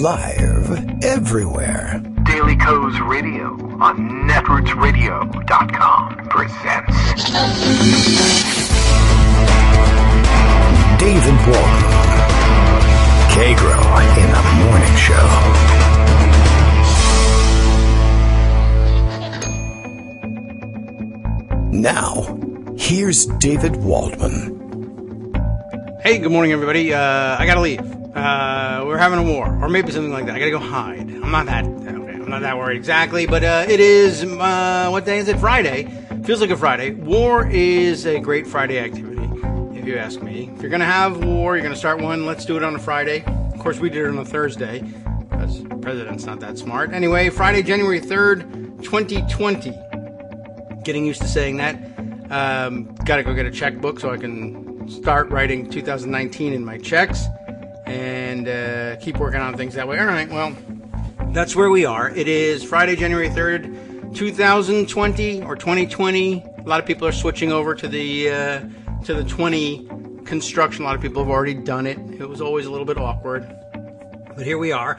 Live everywhere. Daily Co's Radio on netrootsradio.com presents David Waldman. Kagro in the Morning Show. Now, here's David Waldman. Hey, good morning, everybody. I gotta leave. We're having a war, or maybe something like that. I gotta go hide. I'm not that worried exactly, but it is, what day is it? Friday. Feels like a Friday. War is a great Friday activity, if you ask me. If you're gonna have war, you're gonna start one, let's do it on a Friday. Of course, we did it on a Thursday, because the president's not that smart. Anyway, Friday, January 3rd, 2020. Getting used to saying that. Gotta go get a checkbook so I can start writing 2019 in my checks and keep working on things that way. All right, well, that's where we are. It is Friday, January 3rd, 2020 or 2020. A lot of people are switching over to the 20 construction. A lot of people have already done it. It was always a little bit awkward, but here we are.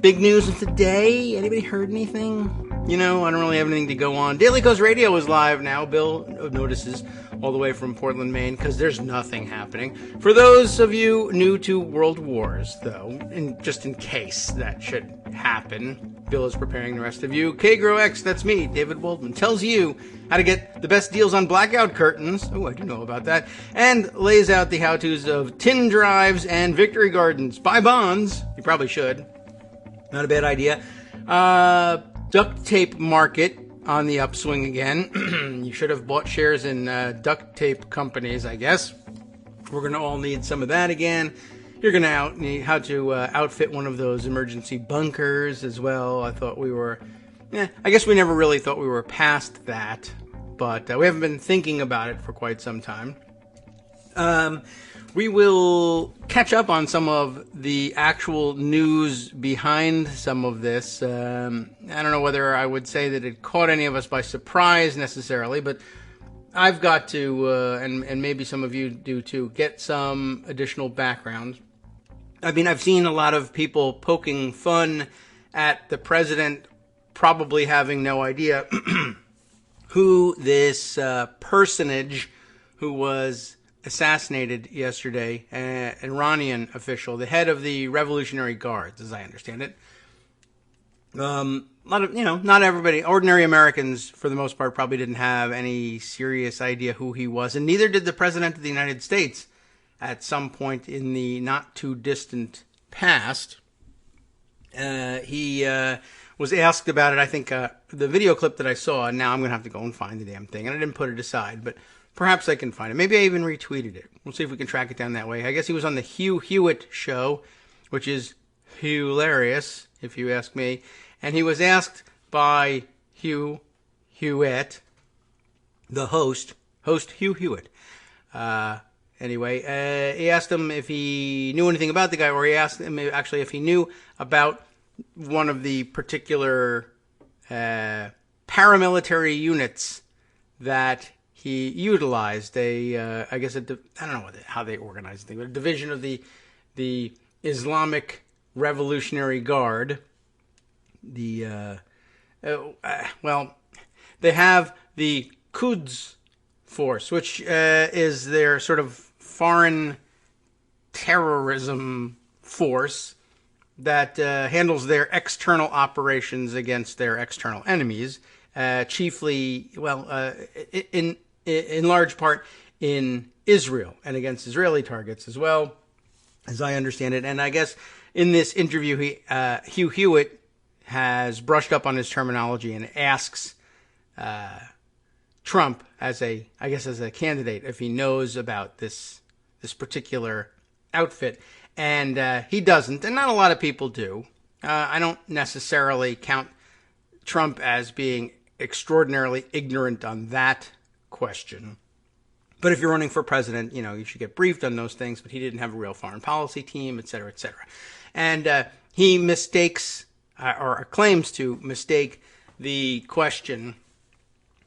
Big news of the day. Anybody heard anything? You know, I don't really have anything to go on. Daily Co's Radio is live now. Bill notices all the way from Portland, Maine, because there's nothing happening. For those of you new to World Wars, though, and just in case that should happen, Bill is preparing the rest of you. Kagro X, that's me, David Waldman, tells you how to get the best deals on blackout curtains. Oh, I do know about that. And lays out the how-tos of tin drives and victory gardens. Buy bonds. You probably should. Not a bad idea. Duct tape market on the upswing again. You should have bought shares in duct tape companies, I guess. We're going to all need some of that again. You're going to need how to outfit one of those emergency bunkers as well. I thought we were, I guess we never really thought we were past that, but we haven't been thinking about it for quite some time. We will catch up on some of the actual news behind some of this. I don't know whether I would say that it caught any of us by surprise necessarily, but I've got to, and maybe some of you do too, get some additional background. I mean, I've seen a lot of people poking fun at the president probably having no idea who this personage who was assassinated yesterday, an Iranian official, the head of the Revolutionary Guards, as I understand it. A lot of, not everybody, ordinary Americans, for the most part, probably didn't have any serious idea who he was, and neither did the President of the United States at some point in the not-too-distant past. He was asked about it. I think the video clip that I saw, and now I'm going to have to go and find the damn thing, and I didn't put it aside, but perhaps I can find it. Maybe I even retweeted it. We'll see if we can track it down that way. I guess he was on the Hugh Hewitt show, which is hilarious, if you ask me. And he was asked by Hugh Hewitt, the host Hugh Hewitt. Anyway, he asked him if he knew anything about the guy, or he asked him actually if he knew about one of the particular paramilitary units that he utilized. I guess I don't know how they organized things, but a division of the Islamic Revolutionary Guard. They have the Quds Force, which is their sort of foreign terrorism force that handles their external operations against their external enemies, chiefly, in large part in Israel and against Israeli targets as well, as I understand it. And I guess in this interview, Hugh Hewitt has brushed up on his terminology and asks Trump as a candidate if he knows about this particular outfit, and he doesn't, and not a lot of people do. I don't necessarily count Trump as being extraordinarily ignorant on that question. But if you're running for president, you should get briefed on those things, but he didn't have a real foreign policy team, et cetera, et cetera. And he mistakes, or claims to mistake, the question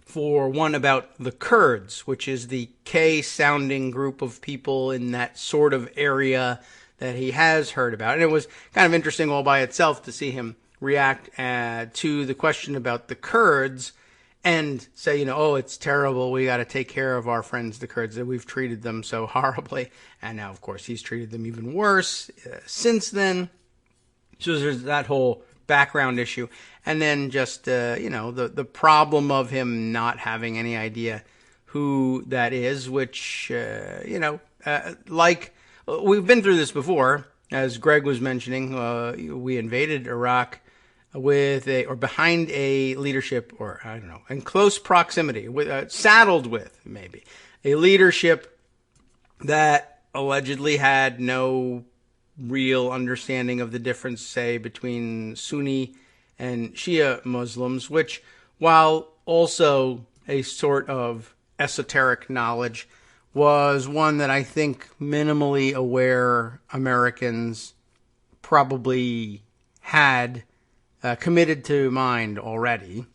for one about the Kurds, which is the K-sounding group of people in that sort of area that he has heard about. And it was kind of interesting all by itself to see him react to the question about the Kurds and say, oh, it's terrible. We got to take care of our friends, the Kurds, that we've treated them so horribly. And now, of course, he's treated them even worse since then. So there's that whole background issue. And then just, the problem of him not having any idea who that is, which, like we've been through this before. As Greg was mentioning, we invaded Iraq behind a leadership, or I don't know, in close proximity, saddled with maybe a leadership that allegedly had no real understanding of the difference, say, between Sunni and Shia Muslims, which, while also a sort of esoteric knowledge, was one that I think minimally aware Americans probably had committed to mind already,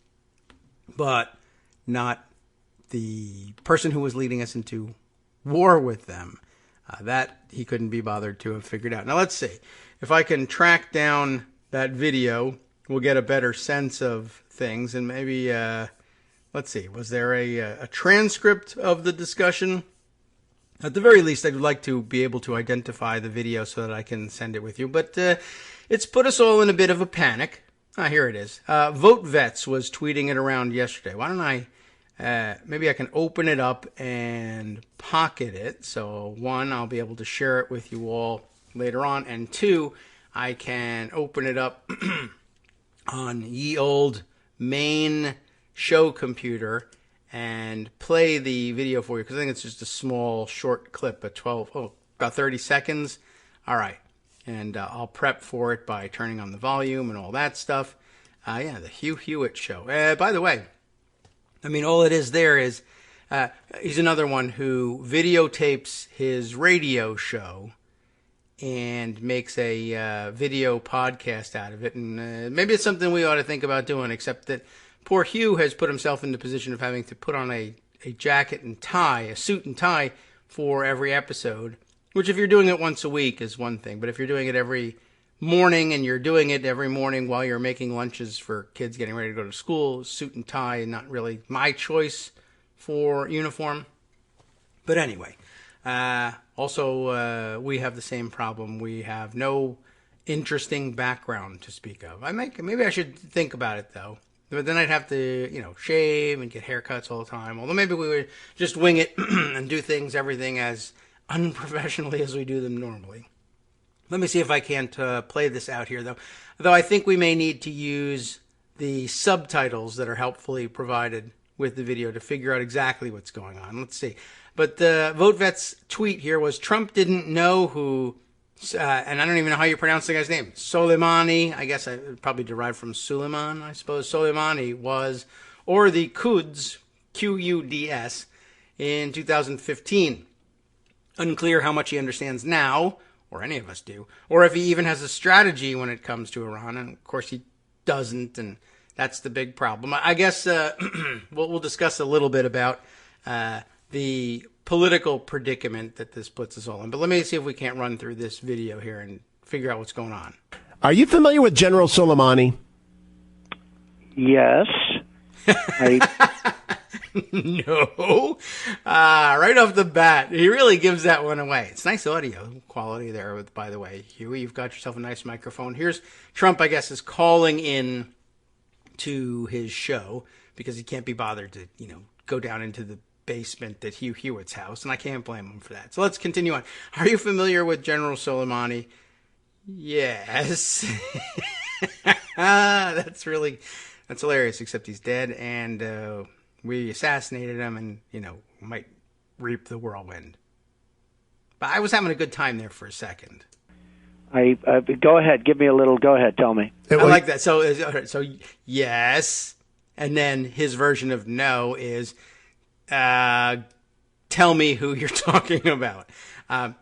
but not the person who was leading us into war with them. That he couldn't be bothered to have figured out. Now let's see. If I can track down that video, we'll get a better sense of things. And maybe, let's see, was there a transcript of the discussion? At the very least, I'd like to be able to identify the video so that I can send it with you. But it's put us all in a bit of a panic. Here it is. Vote Vets was tweeting it around yesterday. Why don't I, maybe I can open it up and pocket it. So one, I'll be able to share it with you all later on. And two, I can open it up on ye old main show computer and play the video for you, because I think it's just a small, short clip, about 30 seconds. All right. And I'll prep for it by turning on the volume and all that stuff. The Hugh Hewitt Show. By the way, I mean, all it is there is he's another one who videotapes his radio show and makes a video podcast out of it. And maybe it's something we ought to think about doing, except that poor Hugh has put himself in the position of having to put on a jacket and tie, a suit and tie for every episode. Which, if you're doing it once a week, is one thing. But if you're doing it every morning, and you're doing it every morning while you're making lunches for kids getting ready to go to school, suit and tie, not really my choice for uniform. But anyway, also, we have the same problem. We have no interesting background to speak of. Maybe I should think about it, though. But then I'd have to, shave and get haircuts all the time. Although maybe we would just wing it and do everything as unprofessionally as we do them normally. Let me see if I can't play this out here, though. Though I think we may need to use the subtitles that are helpfully provided with the video to figure out exactly what's going on. Let's see. But the VoteVet's tweet here was, Trump didn't know who, and I don't even know how you pronounce the guy's name, Soleimani, I guess I probably derived from Suleiman, I suppose, Soleimani was, or the Quds, Quds, in 2015. Unclear how much he understands now, or any of us do, or if he even has a strategy when it comes to Iran. And of course he doesn't, and that's the big problem. I guess we'll discuss a little bit about the political predicament that this puts us all in. But let me see if we can't run through this video here and figure out what's going on. Are you familiar with General Soleimani? Yes. No. Right off the bat, he really gives that one away. It's nice audio quality there, by the way. Huey, you've got yourself a nice microphone. Here's Trump, I guess, is calling in to his show because he can't be bothered to, go down into the basement at Hugh Hewitt's house, and I can't blame him for that. So let's continue on. Are you familiar with General Soleimani? Yes. That's hilarious, except he's dead, and we assassinated him and, might reap the whirlwind. But I was having a good time there for a second. Go ahead. Give me a little. Go ahead. Tell me. I like that. So yes. And then his version of no is, tell me who you're talking about. All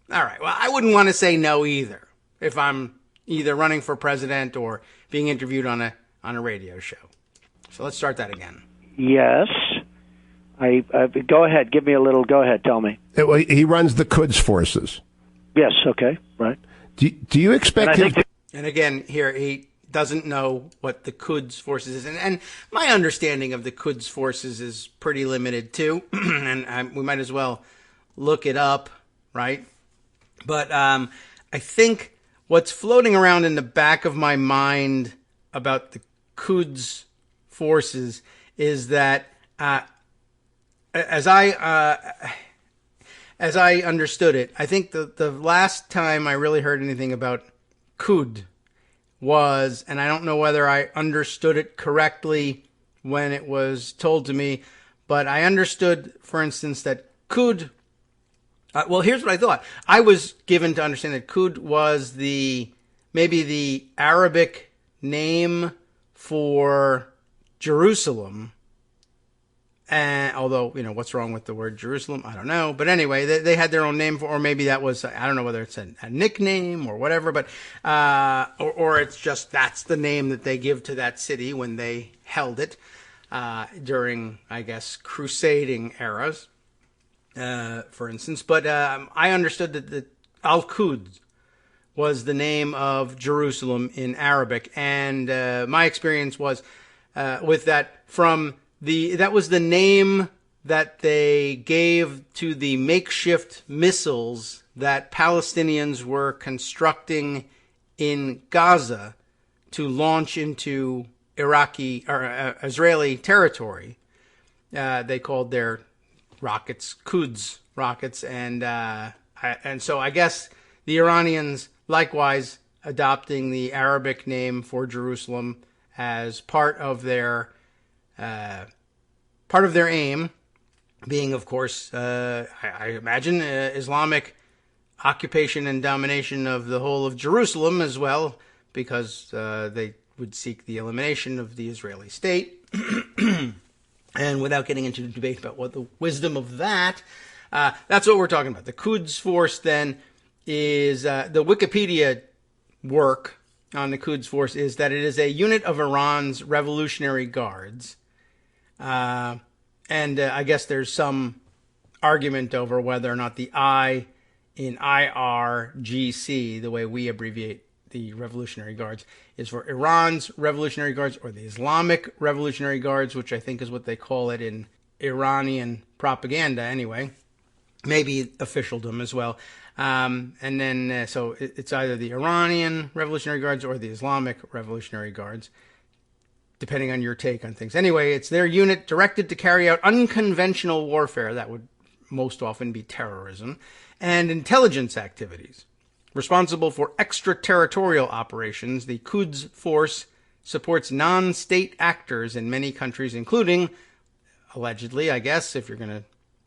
right. Well, I wouldn't want to say no either if I'm either running for president or being interviewed on a radio show. So let's start that again. Yes. Go ahead. Give me a little. Go ahead. Tell me. He runs the Quds forces. Yes. Okay. Right. Do you expect And I him? think And again, here he doesn't know what the Quds forces is, and my understanding of the Quds forces is pretty limited too, and we might as well look it up, right? But I think what's floating around in the back of my mind about the Quds forces is that as I understood it, I think the last time I really heard anything about Kud was, and I don't know whether I understood it correctly when it was told to me, but I understood, for instance, that Kud. Well, here's what I thought. I was given to understand that Kud was maybe the Arabic name for Jerusalem. And although, what's wrong with the word Jerusalem? I don't know. But anyway, they had their own name for, or maybe that was, I don't know whether it's a nickname or whatever, but, or it's just, that's the name that they give to that city when they held it, during, I guess, crusading eras, for instance. But, I understood that the Al-Quds was the name of Jerusalem in Arabic. And, my experience was, with that that was the name that they gave to the makeshift missiles that Palestinians were constructing in Gaza to launch into Iraqi or Israeli territory. They called their rockets Quds rockets, and so I guess the Iranians likewise adopting the Arabic name for Jerusalem as part of their aim being, of course, I imagine, Islamic occupation and domination of the whole of Jerusalem as well, because they would seek the elimination of the Israeli state. And without getting into the debate about what the wisdom of that, that's what we're talking about. The Quds Force, then, is the Wikipedia work on the Quds Force is that it is a unit of Iran's Revolutionary Guards. And I guess there's some argument over whether or not the I in IRGC, the way we abbreviate the Revolutionary Guards, is for Iran's Revolutionary Guards or the Islamic Revolutionary Guards, which I think is what they call it in Iranian propaganda anyway. Maybe officialdom as well. And then, so it's either the Iranian Revolutionary Guards or the Islamic Revolutionary Guards, depending on your take on things. Anyway, it's their unit directed to carry out unconventional warfare, that would most often be terrorism, and intelligence activities. Responsible for extraterritorial operations, the Quds Force supports non-state actors in many countries, including, allegedly, I guess, if you're going to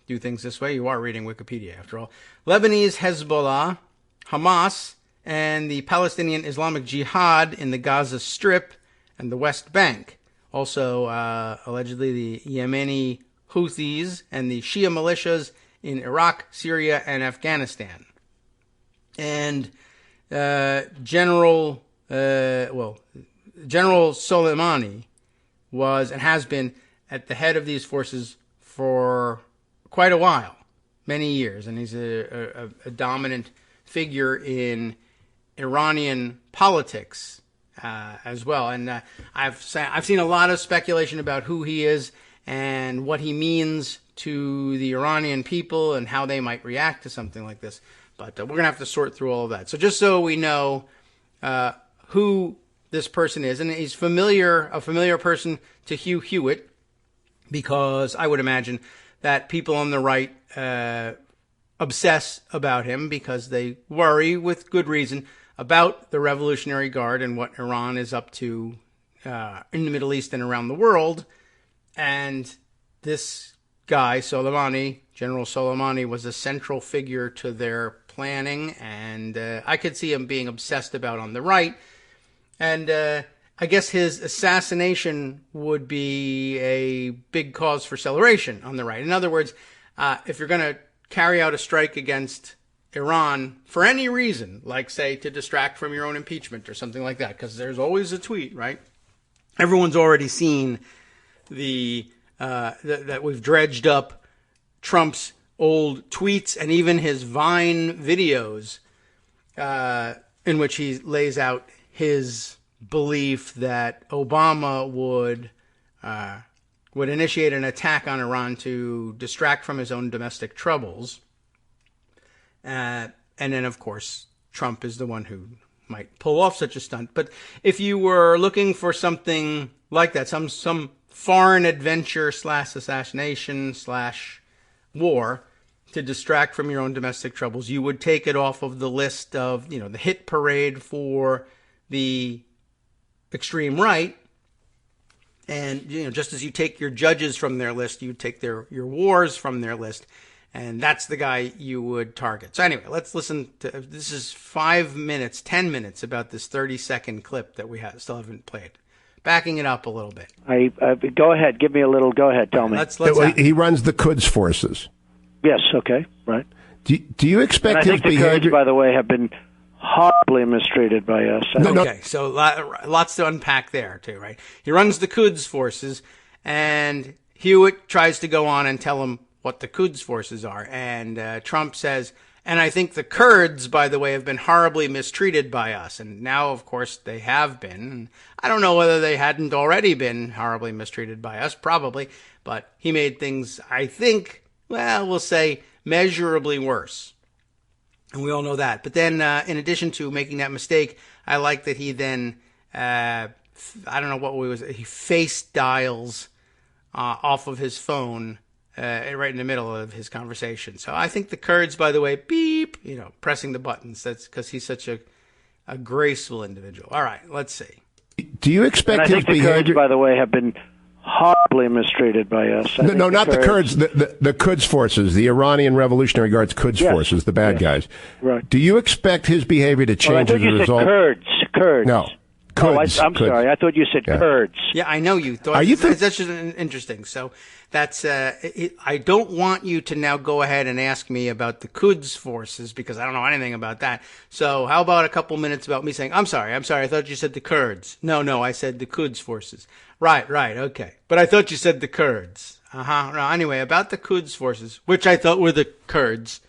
do things this way, you are reading Wikipedia after all, Lebanese Hezbollah, Hamas, and the Palestinian Islamic Jihad in the Gaza Strip and the West Bank. Also, allegedly, the Yemeni Houthis and the Shia militias in Iraq, Syria, and Afghanistan. And General Soleimani was and has been at the head of these forces for quite a while, many years, and he's a dominant figure in Iranian politics as well. And I've seen a lot of speculation about who he is and what he means to the Iranian people and how they might react to something like this. But we're going to have to sort through all of that. So just so we know who this person is, and he's a familiar person to Hugh Hewitt, because I would imagine that people on the right obsess about him because they worry, with good reason, about the Revolutionary Guard and what Iran is up to in the Middle East and around the world. And this guy, Soleimani, General Soleimani, was a central figure to their planning, and I could see him being obsessed about on the right. And I guess his assassination would be a big cause for celebration on the right. In other words, if you're going to carry out a strike against Iran for any reason, like, say, to distract from your own impeachment or something like that, because there's always a tweet, right? Everyone's already seen that we've dredged up Trump's old tweets and even his Vine videos in which he lays out his belief that Obama would initiate an attack on Iran to distract from his own domestic troubles. And then, of course, Trump is the one who might pull off such a stunt. But if you were looking for something like that, some foreign adventure / assassination / war to distract from your own domestic troubles, you would take it off of the list of, the hit parade for the extreme right. And, just as you take your judges from their list, you take your wars from their list. And that's the guy you would target. So anyway, let's listen to, this is 10 minutes about this 30-second clip that we still haven't played. Backing it up a little bit. Go ahead. Give me a little. Go ahead. Tell me. He runs the Quds forces. Yes. Okay. Right. Do you expect and I his think the behavior? Kurds, by the way, have been horribly mistreated by us. Okay, so lots to unpack there too, right? He runs the Quds forces, and Hewitt tries to go on and tell him what the Quds forces are, and Trump says, and I think the Kurds, by the way, have been horribly mistreated by us, and now, of course, they have been. I don't know whether they hadn't already been horribly mistreated by us, probably, but he made things, I think, we'll say, measurably worse. And we all know that. But then, in addition to making that mistake, I like that he then, I don't know what he face dials off of his phone right in the middle of his conversation. So I think the Kurds, by the way, beep, pressing the buttons. That's because he's such a graceful individual. All right, let's see. Do you expect his behavior? The Kurds, by the way, have been horribly mistreated by us. No, not the Kurds. The Quds forces, the Iranian Revolutionary Guards Quds forces, the bad guys. Right. Do you expect his behavior to change as a result? Kurds. No. Kurds. I'm sorry. I thought you said Kurds. Yeah, I know you thought. That's just interesting. So that's. I don't want you to now go ahead and ask me about the Quds forces because I don't know anything about that. So how about a couple minutes about me saying, I'm sorry. I thought you said the Kurds. No, I said the Quds forces. Right, okay. But I thought you said the Kurds. No, anyway, about the Quds forces, which I thought were the Kurds.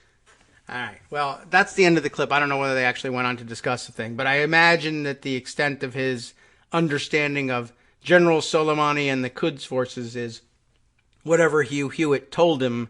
All right. Well, that's the end of the clip. I don't know whether they actually went on to discuss the thing, but I imagine that the extent of his understanding of General Soleimani and the Quds forces is whatever Hugh Hewitt told him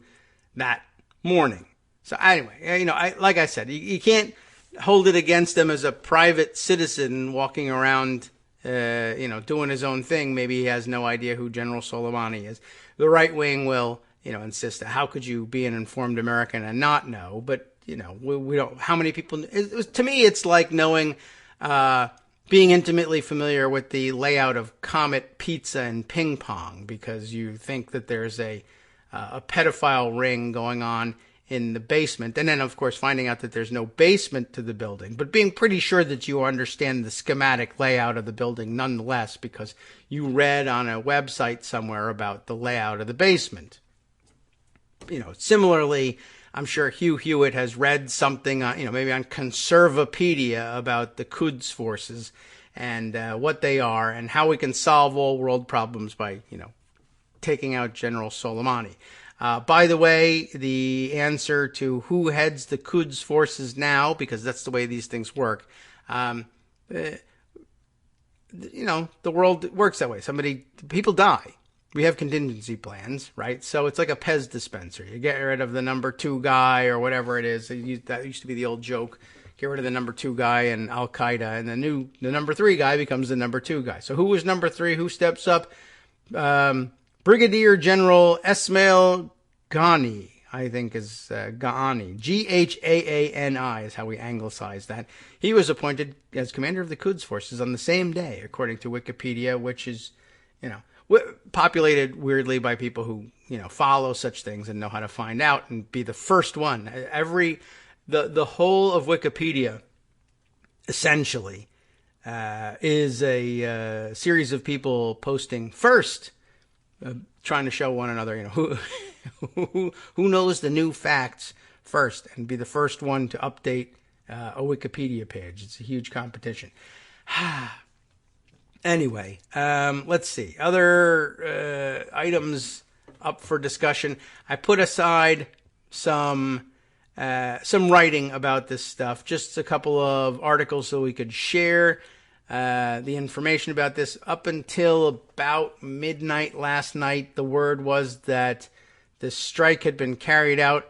that morning. So anyway, like I said, you can't hold it against him as a private citizen walking around doing his own thing. Maybe he has no idea who General Soleimani is. The right wing will, insist that how could you be an informed American and not know? But, we don't, how many people, to me, it's like knowing, being intimately familiar with the layout of Comet Pizza and Ping Pong because you think that there's a pedophile ring going on in the basement. And then, of course, finding out that there's no basement to the building, but being pretty sure that you understand the schematic layout of the building nonetheless because you read on a website somewhere about the layout of the basement. Similarly, I'm sure Hugh Hewitt has read something, maybe on Conservapedia about the Quds forces and what they are and how we can solve all world problems by, taking out General Soleimani. By the way, the answer to who heads the Quds forces now, because that's the way these things work, the world works that way. People die. We have contingency plans, right? So it's like a Pez dispenser. You get rid of the number 2 guy or whatever it is. That used to be the old joke. Get rid of the number 2 guy in Al-Qaeda, and the number 3 guy becomes the number 2 guy. So who was number 3? Who steps up? Brigadier General Esmail Ghani, I think is Ghani. Ghaani is how we anglicize that. He was appointed as commander of the Quds forces on the same day, according to Wikipedia, which is, populated weirdly by people who, follow such things and know how to find out and be the first one. The whole of Wikipedia, essentially, is a series of people posting first, trying to show one another, who knows the new facts first and be the first one to update a Wikipedia page. It's a huge competition. Anyway, let's see. Other items up for discussion. I put aside some some writing about this stuff, just a couple of articles so we could share the information about this. Up until about midnight last night, the word was that the strike had been carried out.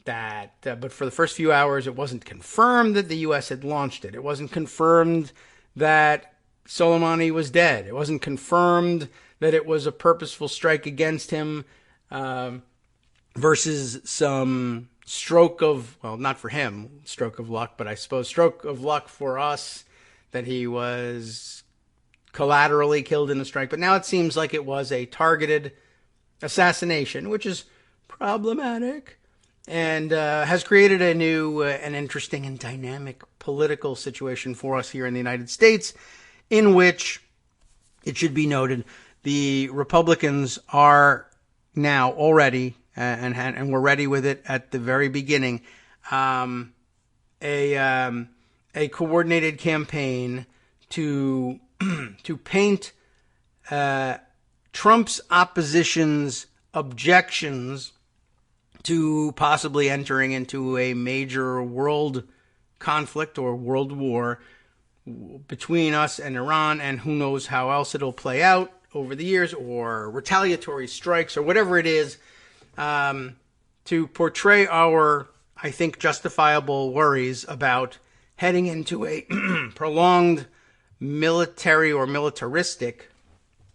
But for the first few hours, it wasn't confirmed that the U.S. had launched it. It wasn't confirmed that Soleimani was dead. It wasn't confirmed that it was a purposeful strike against him versus some stroke of, well, not for him, stroke of luck, but I suppose stroke of luck for us that he was collaterally killed in a strike. But now it seems like it was a targeted assassination, which is problematic and has created a new and interesting and dynamic political situation for us here in the United States, in which, it should be noted, the Republicans are now already, and were ready with it at the very beginning, a coordinated campaign to paint Trump's opposition's objections to possibly entering into a major world conflict or world war between us and Iran, and who knows how else it'll play out over the years, or retaliatory strikes, or whatever it is, to portray our, I think, justifiable worries about heading into a prolonged military or militaristic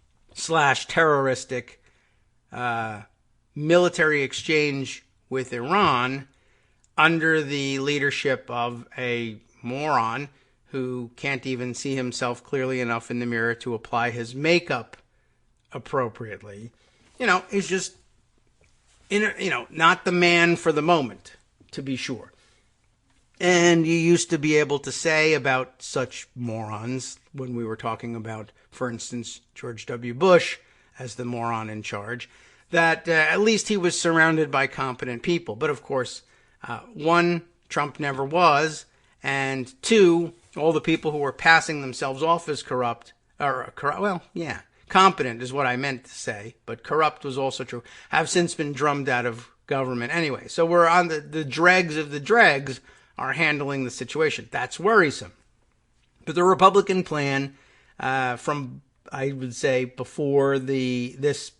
/ terroristic military exchange with Iran under the leadership of a moron who can't even see himself clearly enough in the mirror to apply his makeup appropriately. He's just, not the man for the moment, to be sure. And you used to be able to say about such morons, when we were talking about, for instance, George W. Bush as the moron in charge, that at least he was surrounded by competent people. But of course, one, Trump never was, and two, all the people who were passing themselves off as competent is what I meant to say, but corrupt was also true, have since been drummed out of government anyway. So we're on the dregs of the dregs are handling the situation. That's worrisome. But the Republican plan from, I would say, before this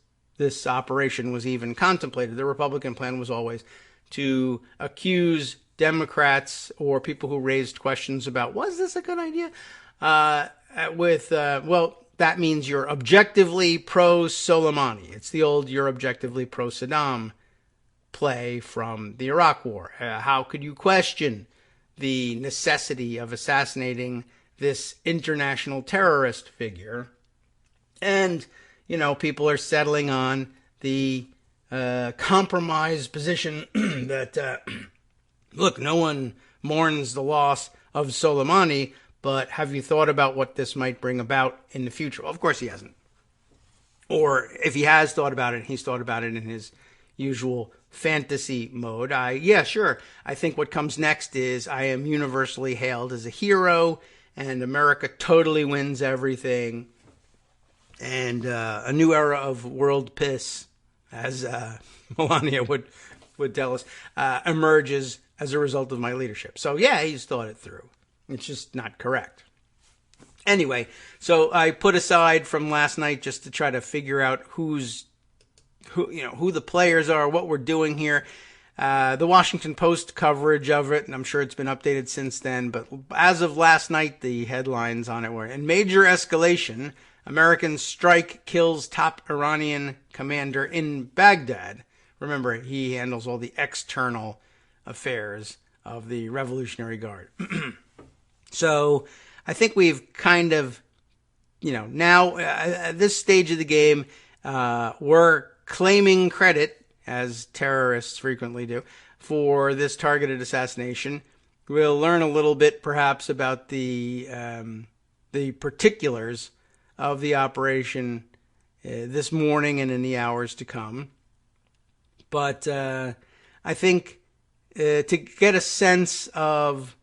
operation was even contemplated, the Republican plan was always to accuse Democrats or people who raised questions about, was this a good idea? That means you're objectively pro-Soleimani. It's the old you're objectively pro-Saddam play from the Iraq War. How could you question the necessity of assassinating this international terrorist figure? And, people are settling on the compromise position that, look, no one mourns the loss of Soleimani, but have you thought about what this might bring about in the future? Well, of course he hasn't. Or if he has thought about it, he's thought about it in his usual fantasy mode. Yeah, sure. I think what comes next is I am universally hailed as a hero, and America totally wins everything. And a new era of world piss, as Melania would tell us, emerges as a result of my leadership. So yeah, he's thought it through. It's just not correct. Anyway, so I put aside from last night just to try to figure out who the players are, what we're doing here. The Washington Post coverage of it, and I'm sure it's been updated since then, but as of last night, the headlines on it were, in major escalation, American strike kills top Iranian commander in Baghdad. Remember, he handles all the external affairs of the Revolutionary Guard. So I think we've kind of, now at this stage of the game, we're claiming credit, as terrorists frequently do, for this targeted assassination. We'll learn a little bit, perhaps, about the particulars of the operation this morning and in the hours to come. But I think to get a sense of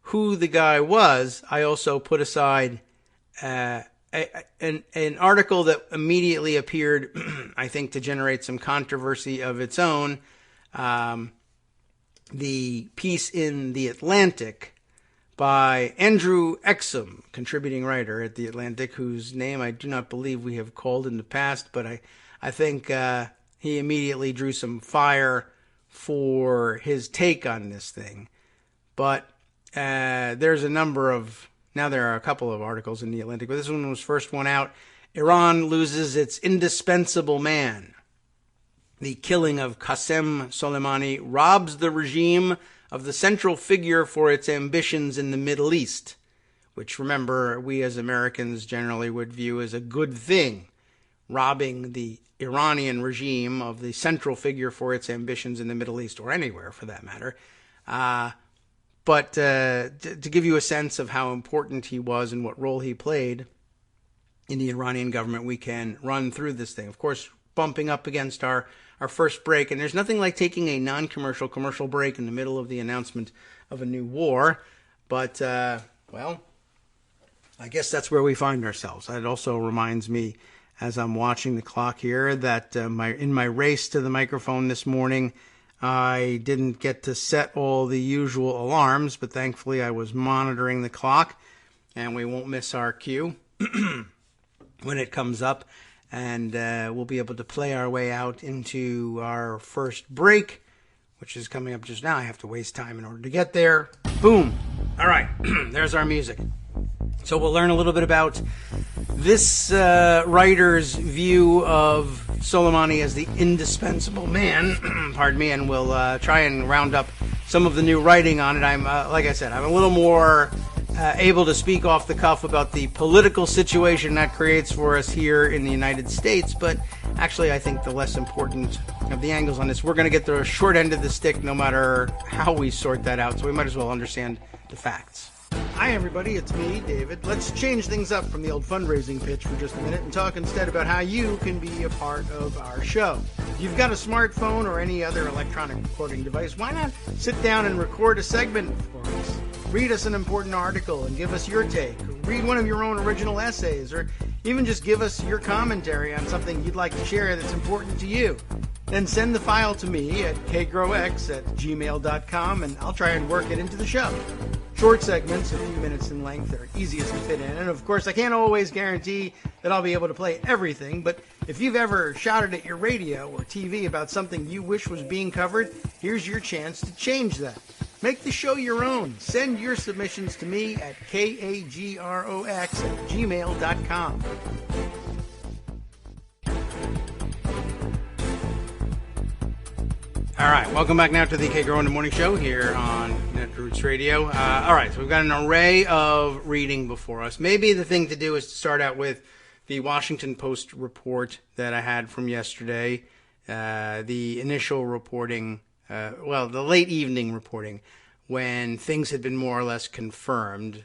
who the guy was, I also put aside an article that immediately appeared, I think, to generate some controversy of its own, the piece in The Atlantic by Andrew Exum, contributing writer at The Atlantic, whose name I do not believe we have called in the past, but I think he immediately drew some fire for his take on this thing. But there's now there are a couple of articles in The Atlantic, but this one was first one out. Iran loses its indispensable man. The killing of Qasem Soleimani robs the regime of the central figure for its ambitions in the Middle East, which, remember, we as Americans generally would view as a good thing, robbing the Iranian regime of the central figure for its ambitions in the Middle East, or anywhere for that matter. But to give you a sense of how important he was and what role he played in the Iranian government, we can run through this thing. Of course, bumping up against our first break, and there's nothing like taking a non-commercial commercial break in the middle of the announcement of a new war, but, well, I guess that's where we find ourselves. It also reminds me, as I'm watching the clock here, that in my race to the microphone this morning, I didn't get to set all the usual alarms, but thankfully I was monitoring the clock, and we won't miss our cue when it comes up. And we'll be able to play our way out into our first break, which is coming up just now. I have to waste time in order to get there. Boom. All right. There's our music. So we'll learn a little bit about this writer's view of Soleimani as the indispensable man, pardon me, and we'll try and round up some of the new writing on it. I'm, like I said, I'm a little more able to speak off the cuff about the political situation that creates for us here in the United States, but actually I think the less important of the angles on this, we're going to get the short end of the stick no matter how we sort that out, so we might as well understand the facts. Hi everybody, it's me, David. Let's change things up from the old fundraising pitch for just a minute and talk instead about how you can be a part of our show. If you've got a smartphone or any other electronic recording device, why not sit down and record a segment for us? Read us an important article and give us your take. Or read one of your own original essays, or even just give us your commentary on something you'd like to share that's important to you. Then send the file to me at kagrox@gmail.com, and I'll try and work it into the show. Short segments, a few minutes in length, are easiest to fit in. And of course, I can't always guarantee that I'll be able to play everything, but if you've ever shouted at your radio or TV about something you wish was being covered, here's your chance to change that. Make the show your own. Send your submissions to me at kagrox@gmail.com. All right, welcome back now to the Kagro in the Morning Show here on Netroots Radio. All right, so we've got an array of reading before us. Maybe the thing to do is to start out with the Washington Post report that I had from yesterday, the initial reporting, the late evening reporting, when things had been more or less confirmed,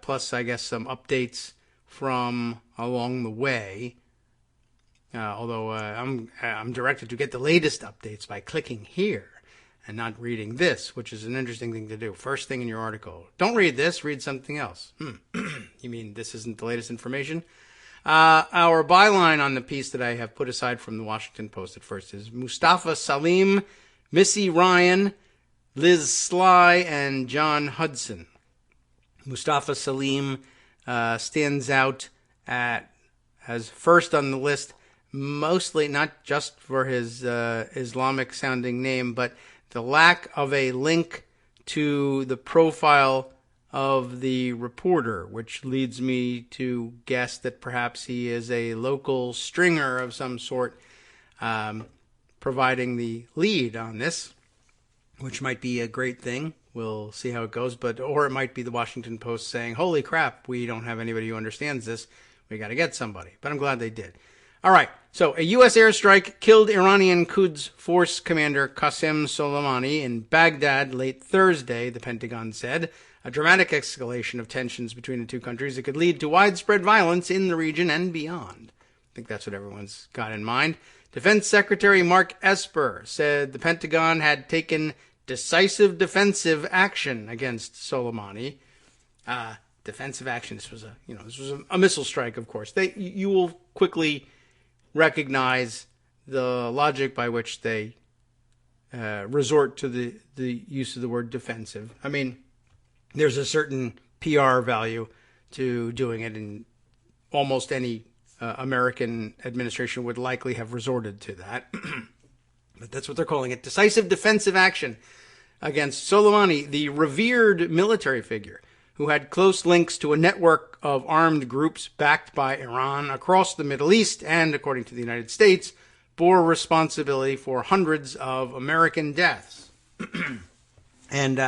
plus I guess some updates from along the way. Although I'm directed to get the latest updates by clicking here and not reading this, which is an interesting thing to do. First thing in your article. Don't read this, read something else. You mean this isn't the latest information? Our byline on the piece that I have put aside from the Washington Post at first is Mustafa Salim, Missy Ryan, Liz Sly, and John Hudson. Mustafa Salim stands out as first on the list, mostly not just for his Islamic-sounding name, but the lack of a link to the profile of the reporter, which leads me to guess that perhaps he is a local stringer of some sort, providing the lead on this, which might be a great thing. We'll see how it goes, or it might be the Washington Post saying, holy crap, we don't have anybody who understands this. We got to get somebody. But I'm glad they did. All right, so a U.S. airstrike killed Iranian Quds Force commander Qasem Soleimani in Baghdad late Thursday, the Pentagon said, a dramatic escalation of tensions between the two countries that could lead to widespread violence in the region and beyond. I think that's what everyone's got in mind. Defense Secretary Mark Esper said the Pentagon had taken decisive defensive action against Soleimani. Defensive action. This was a missile strike, of course. You will quickly recognize the logic by which they resort to the use of the word defensive. I mean, there's a certain PR value to doing it, and almost any American administration would likely have resorted to that. But that's what they're calling it. Decisive defensive action against Soleimani, the revered military figure who had close links to a network of armed groups backed by Iran across the Middle East and, according to the United States, bore responsibility for hundreds of American deaths. And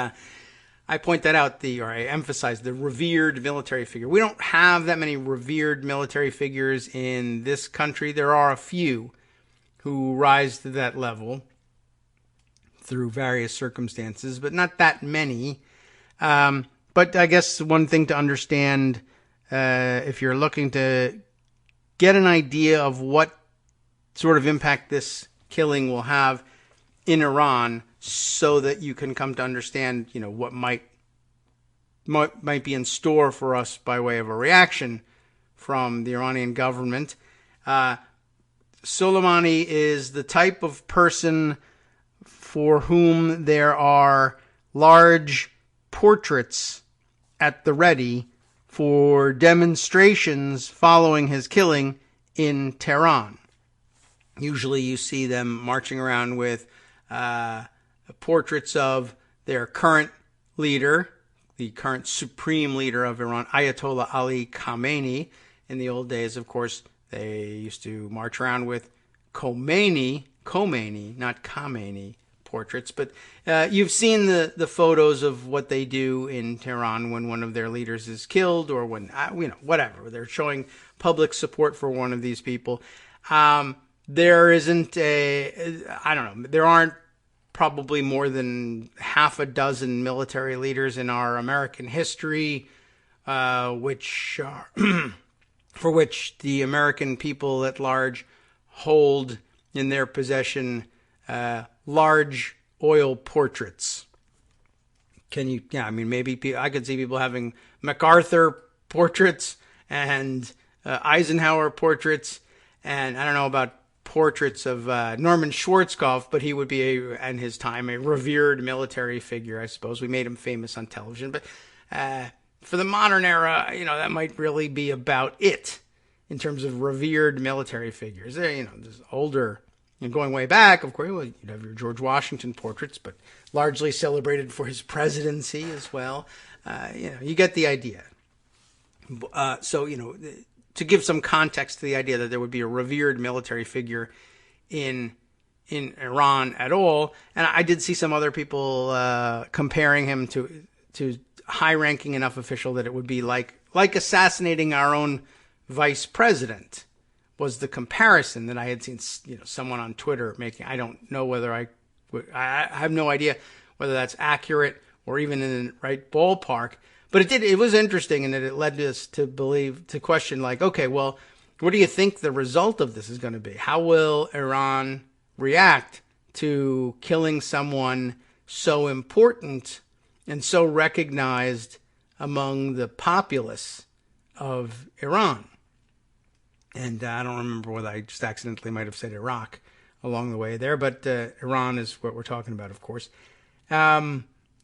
I point that out, or I emphasize the revered military figure. We don't have that many revered military figures in this country. There are a few who rise to that level through various circumstances, but not that many. But I guess one thing to understand, if you're looking to get an idea of what sort of impact this killing will have in Iran, so that you can come to understand, what might be in store for us by way of a reaction from the Iranian government. Soleimani is the type of person for whom there are large portraits at the ready for demonstrations following his killing in Tehran. Usually you see them marching around with portraits of their current leader, the current supreme leader of Iran, Ayatollah Ali Khamenei. In the old days, of course, they used to march around with Khomeini, not Khamenei portraits. But you've seen the photos of what they do in Tehran when one of their leaders is killed, or when, whatever. They're showing public support for one of these people. There isn't there aren't probably more than half a dozen military leaders in our American history, which are for which the American people at large hold in their possession large oil portraits. Maybe I could see people having MacArthur portraits and Eisenhower portraits, and I don't know about portraits of Norman Schwarzkopf, but he would be, in his time, a revered military figure, I suppose. We made him famous on television. But for the modern era, that might really be about it in terms of revered military figures. There's older, going way back, of course, you'd have your George Washington portraits, but largely celebrated for his presidency as well. You get the idea. To give some context to the idea that there would be a revered military figure in Iran at all, and I did see some other people comparing him to high-ranking enough official that it would be like assassinating our own vice president, was the comparison that I had seen someone on Twitter making. I don't know whether I have no idea whether that's accurate or even in the right ballpark. But it was interesting in that it led us to question, okay, well, what do you think the result of this is going to be? How will Iran react to killing someone so important and so recognized among the populace of Iran? And I don't remember whether I just accidentally might have said Iraq along the way there, but Iran is what we're talking about, of course.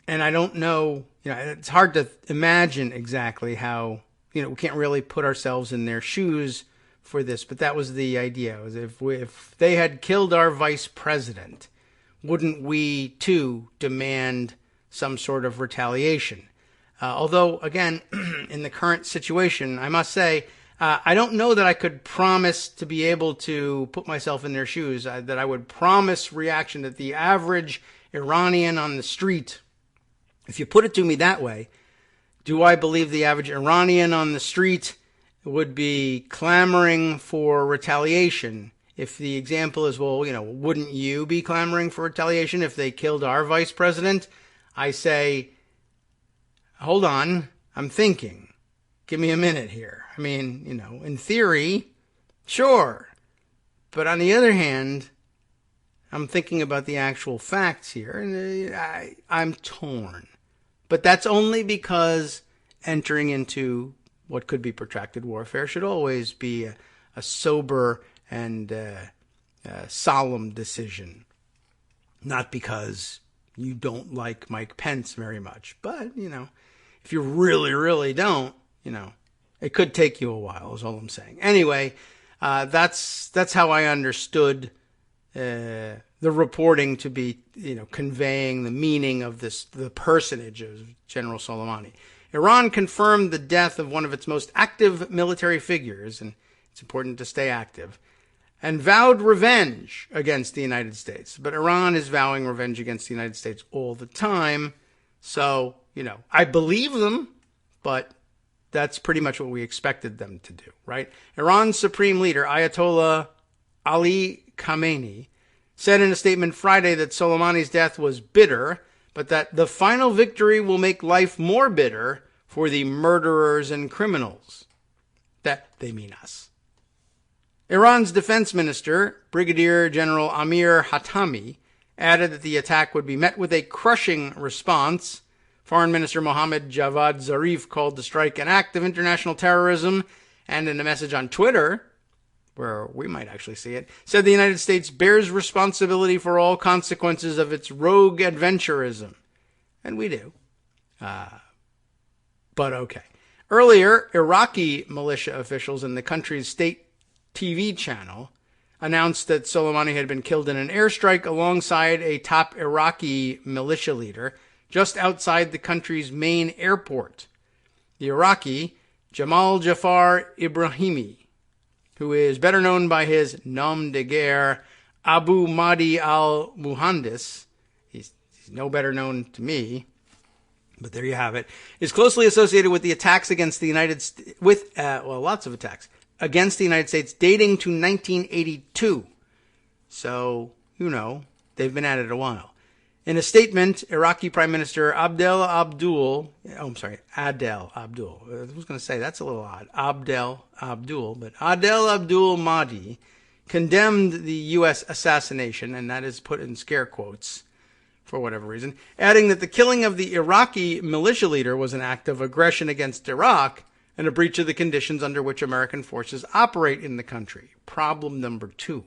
And I don't know, it's hard to imagine exactly how, we can't really put ourselves in their shoes for this, but that was the idea. Was if they had killed our vice president, wouldn't we too demand some sort of retaliation? Although, again, in the current situation, I must say, I don't know that I could promise to be able to put myself in their shoes, that I would promise reaction that the average Iranian on the street, if you put it to me that way, do I believe the average Iranian on the street would be clamoring for retaliation? If the example is, wouldn't you be clamoring for retaliation if they killed our vice president? I say, hold on, I'm thinking. Give me a minute here. In theory, sure. But on the other hand, I'm thinking about the actual facts here, and I'm torn. But that's only because entering into what could be protracted warfare should always be a sober and solemn decision. Not because you don't like Mike Pence very much, but, if you really, really don't, it could take you a while is all I'm saying. Anyway, that's how I understood the reporting to be, conveying the meaning of the personage of General Soleimani. Iran confirmed the death of one of its most active military figures, and it's important to stay active, and vowed revenge against the United States. But Iran is vowing revenge against the United States all the time. So, I believe them, but that's pretty much what we expected them to do, right? Iran's supreme leader, Ayatollah Ali Khamenei, said in a statement Friday that Soleimani's death was bitter, but that the final victory will make life more bitter for the murderers and criminals. That they mean us. Iran's defense minister, Brigadier General Amir Hatami, added that the attack would be met with a crushing response. Foreign Minister Mohammad Javad Zarif called the strike an act of international terrorism, and in a message on Twitter, where we might actually see it, said the United States bears responsibility for all consequences of its rogue adventurism. And we do. But okay. Earlier, Iraqi militia officials in the country's state TV channel announced that Soleimani had been killed in an airstrike alongside a top Iraqi militia leader just outside the country's main airport. The Iraqi, Jamal Jafar Ibrahimi, who is better known by his nom de guerre, Abu Mahdi al-Muhandis, he's no better known to me, but there you have it, is closely associated with the attacks against the United States, lots of attacks against the United States dating to 1982. So, they've been at it a while. In a statement, Iraqi Prime Minister Adel Abdul, I was going to say, that's a little odd, Adel Abdul Mahdi condemned the U.S. assassination, and that is put in scare quotes for whatever reason, adding that the killing of the Iraqi militia leader was an act of aggression against Iraq and a breach of the conditions under which American forces operate in the country. Problem number 2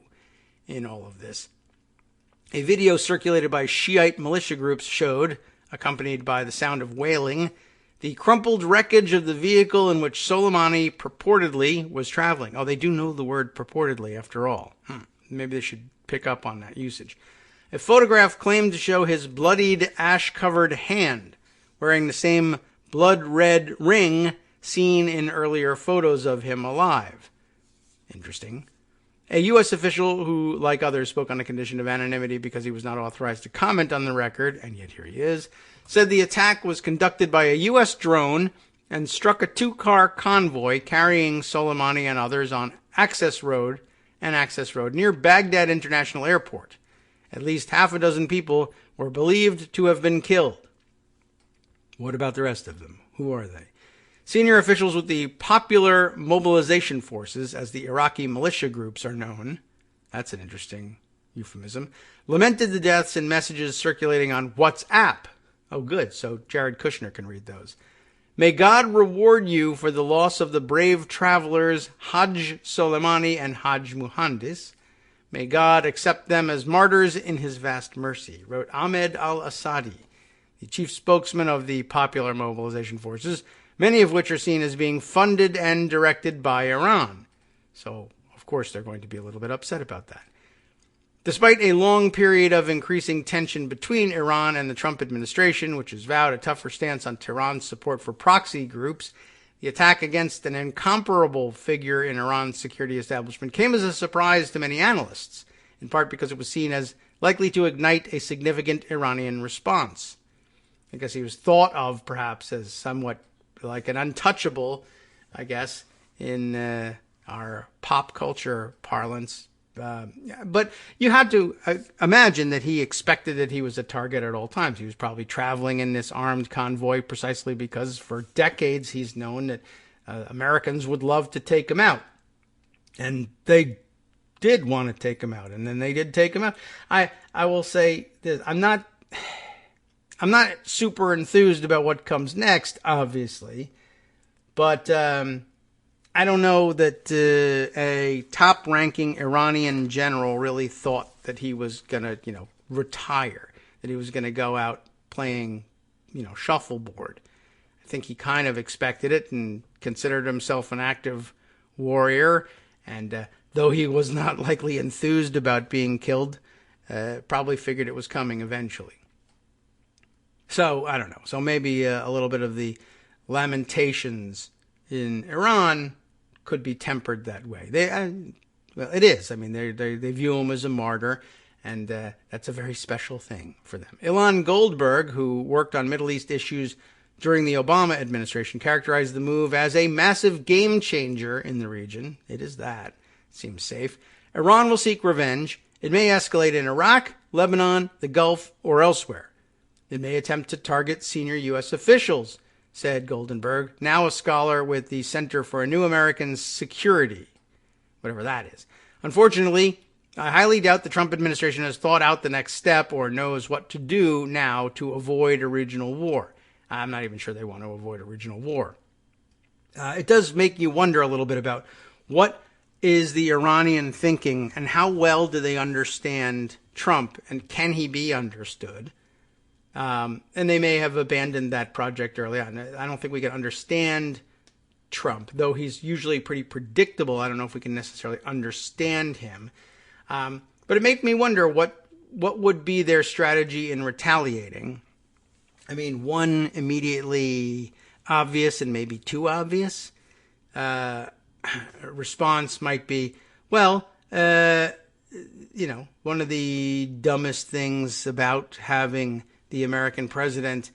in all of this. A video circulated by Shiite militia groups showed, accompanied by the sound of wailing, the crumpled wreckage of the vehicle in which Soleimani purportedly was traveling. Oh, they do know the word purportedly after all. Maybe they should pick up on that usage. A photograph claimed to show his bloodied, ash-covered hand, wearing the same blood-red ring seen in earlier photos of him alive. Interesting. A U.S. official who, like others, spoke on a condition of anonymity because he was not authorized to comment on the record, and yet here he is, said the attack was conducted by a U.S. drone and struck a 2-car convoy carrying Soleimani and others on Access Road near Baghdad International Airport. At least half a dozen people were believed to have been killed. What about the rest of them? Who are they? Senior officials with the Popular Mobilization Forces, as the Iraqi militia groups are known, that's an interesting euphemism, lamented the deaths in messages circulating on WhatsApp. Oh, good, so Jared Kushner can read those. May God reward you for the loss of the brave travelers Hajj Soleimani and Hajj Muhandis. May God accept them as martyrs in his vast mercy, wrote Ahmed al-Assadi, the chief spokesman of the Popular Mobilization Forces, many of which are seen as being funded and directed by Iran. So, of course, they're going to be a little bit upset about that. Despite a long period of increasing tension between Iran and the Trump administration, which has vowed a tougher stance on Tehran's support for proxy groups, the attack against an incomparable figure in Iran's security establishment came as a surprise to many analysts, in part because it was seen as likely to ignite a significant Iranian response. I guess he was thought of, perhaps, as somewhat like an untouchable, I guess, in our pop culture parlance. But you had to imagine that he expected that he was a target at all times. He was probably traveling in this armed convoy precisely because for decades he's known that Americans would love to take him out. And they did want to take him out, and then they did take him out. I will say this, I'm not super enthused about what comes next, obviously, but I don't know that a top-ranking Iranian general really thought that he was going to, retire, that he was going to go out playing, shuffleboard. I think he kind of expected it and considered himself an active warrior. And though he was not likely enthused about being killed, probably figured it was coming eventually. So, I don't know. So maybe a little bit of the lamentations in Iran could be tempered that way. Well, it is. I mean, they view him as a martyr, and that's a very special thing for them. Ilan Goldberg, who worked on Middle East issues during the Obama administration, characterized the move as a massive game changer in the region. It is that. Seems safe. Iran will seek revenge. It may escalate in Iraq, Lebanon, the Gulf, or elsewhere. It may attempt to target senior U.S. officials, said Goldenberg, now a scholar with the Center for a New American Security, whatever that is. Unfortunately, I highly doubt the Trump administration has thought out the next step or knows what to do now to avoid a regional war. I'm not even sure they want to avoid a regional war. It does make you wonder a little bit about what is the Iranian thinking and how well do they understand Trump, and can he be understood? And they may have abandoned that project early on. I don't think we can understand Trump, though he's usually pretty predictable. I don't know if we can necessarily understand him. But it makes me wonder what would be their strategy in retaliating. I mean, one immediately obvious and maybe too obvious response might be, well, one of the dumbest things about having the American president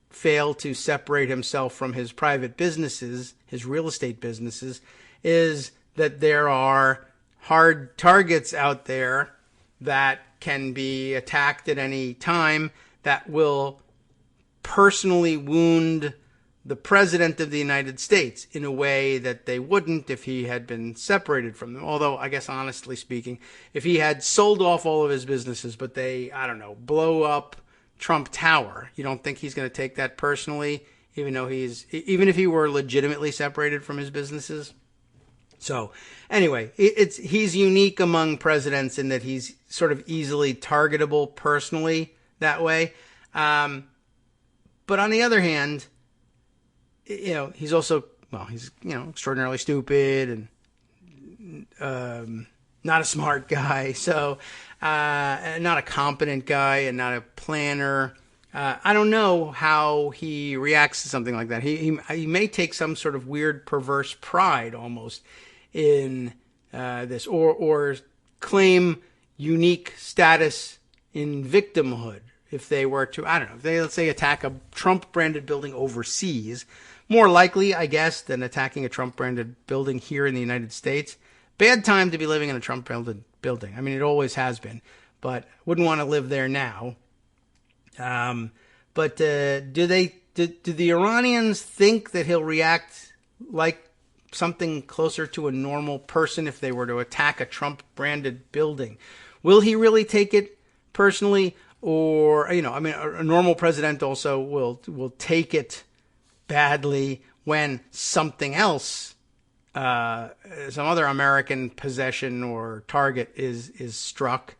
fail to separate himself from his private businesses, his real estate businesses, is that there are hard targets out there that can be attacked at any time that will personally wound the president of the United States in a way that they wouldn't if he had been separated from them. Although, I guess, honestly speaking, if he had sold off all of his businesses, but they, blow up Trump Tower, you don't think he's going to take that personally, even if he were legitimately separated from his businesses? So, anyway, he's unique among presidents in that he's sort of easily targetable personally that way. But on the other hand, he's also, he's, extraordinarily stupid and not a smart guy. So, not a competent guy and not a planner. I don't know how he reacts to something like that. He may take some sort of weird, perverse pride almost in this, or claim unique status in victimhood if they were to, if they, let's say, attack a Trump-branded building overseas. More likely, I guess, than attacking a Trump-branded building here in the United States. Bad time to be living in a Trump-branded building. I mean, it always has been, but wouldn't want to live there now. But do the Iranians think that he'll react like something closer to a normal person if they were to attack a Trump-branded building? Will he really take it personally? Or, a normal president also will take it badly when something else, some other American possession or target is struck.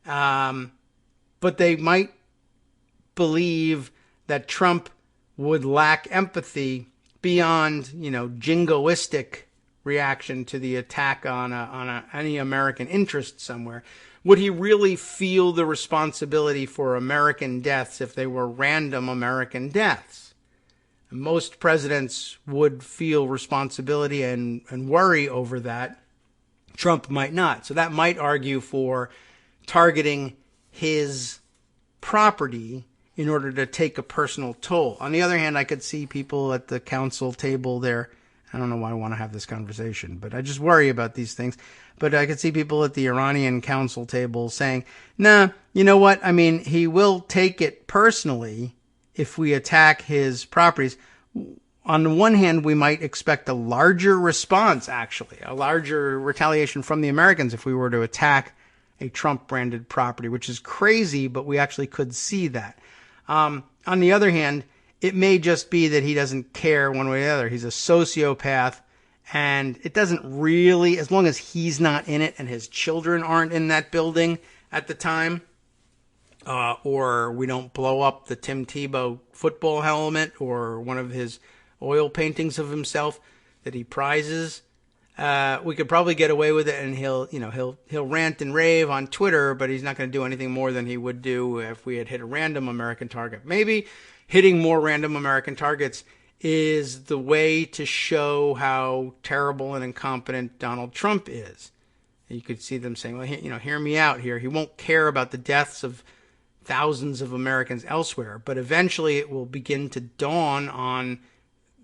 But they might believe that Trump would lack empathy beyond, jingoistic reaction to the attack on any American interest somewhere. Would he really feel the responsibility for American deaths if they were random American deaths? Most presidents would feel responsibility and worry over that. Trump might not. So that might argue for targeting his property in order to take a personal toll. On the other hand, I could see people at the council table there. I don't know why I want to have this conversation, but I just worry about these things. But I could see people at the Iranian council table saying, nah, you know what? I mean, he will take it personally if we attack his properties. On the one hand, we might expect a larger response, actually, a larger retaliation from the Americans if we were to attack a Trump-branded property, which is crazy, but we actually could see that. On the other hand, it may just be that he doesn't care one way or the other. He's a sociopath, and it doesn't really, as long as he's not in it and his children aren't in that building at the time, or we don't blow up the Tim Tebow football helmet or one of his oil paintings of himself that he prizes, we could probably get away with it, and he'll rant and rave on Twitter, but he's not going to do anything more than he would do if we had hit a random American target. Maybe hitting more random American targets is the way to show how terrible and incompetent Donald Trump is. You could see them saying, well, hear me out here. He won't care about the deaths of thousands of Americans elsewhere, but eventually it will begin to dawn on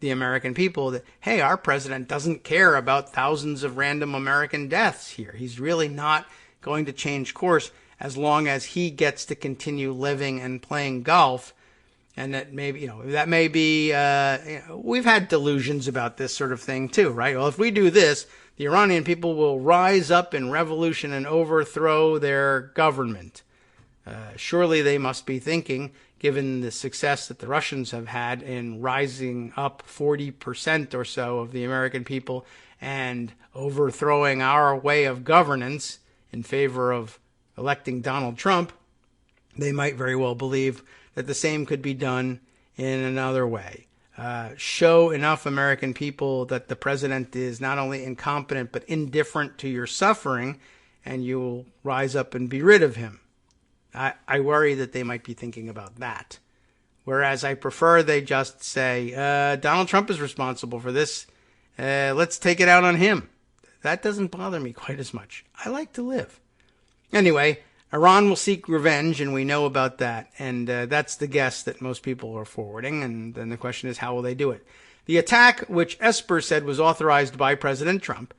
the American people that, hey, our president doesn't care about thousands of random American deaths here. He's really not going to change course as long as he gets to continue living and playing golf. And that maybe, we've had delusions about this sort of thing too, right? Well, if we do this, the Iranian people will rise up in revolution and overthrow their government. Surely they must be thinking, given the success that the Russians have had in rising up 40% or so of the American people and overthrowing our way of governance in favor of electing Donald Trump, they might very well believe that the same could be done in another way. Show enough American people that the president is not only incompetent but indifferent to your suffering, and you will rise up and be rid of him. I worry that they might be thinking about that. Whereas I prefer they just say, Donald Trump is responsible for this. Let's take it out on him. That doesn't bother me quite as much. I like to live. Anyway, Iran will seek revenge, and we know about that. And that's the guess that most people are forwarding. And then the question is, how will they do it? The attack, which Esper said was authorized by President Trump,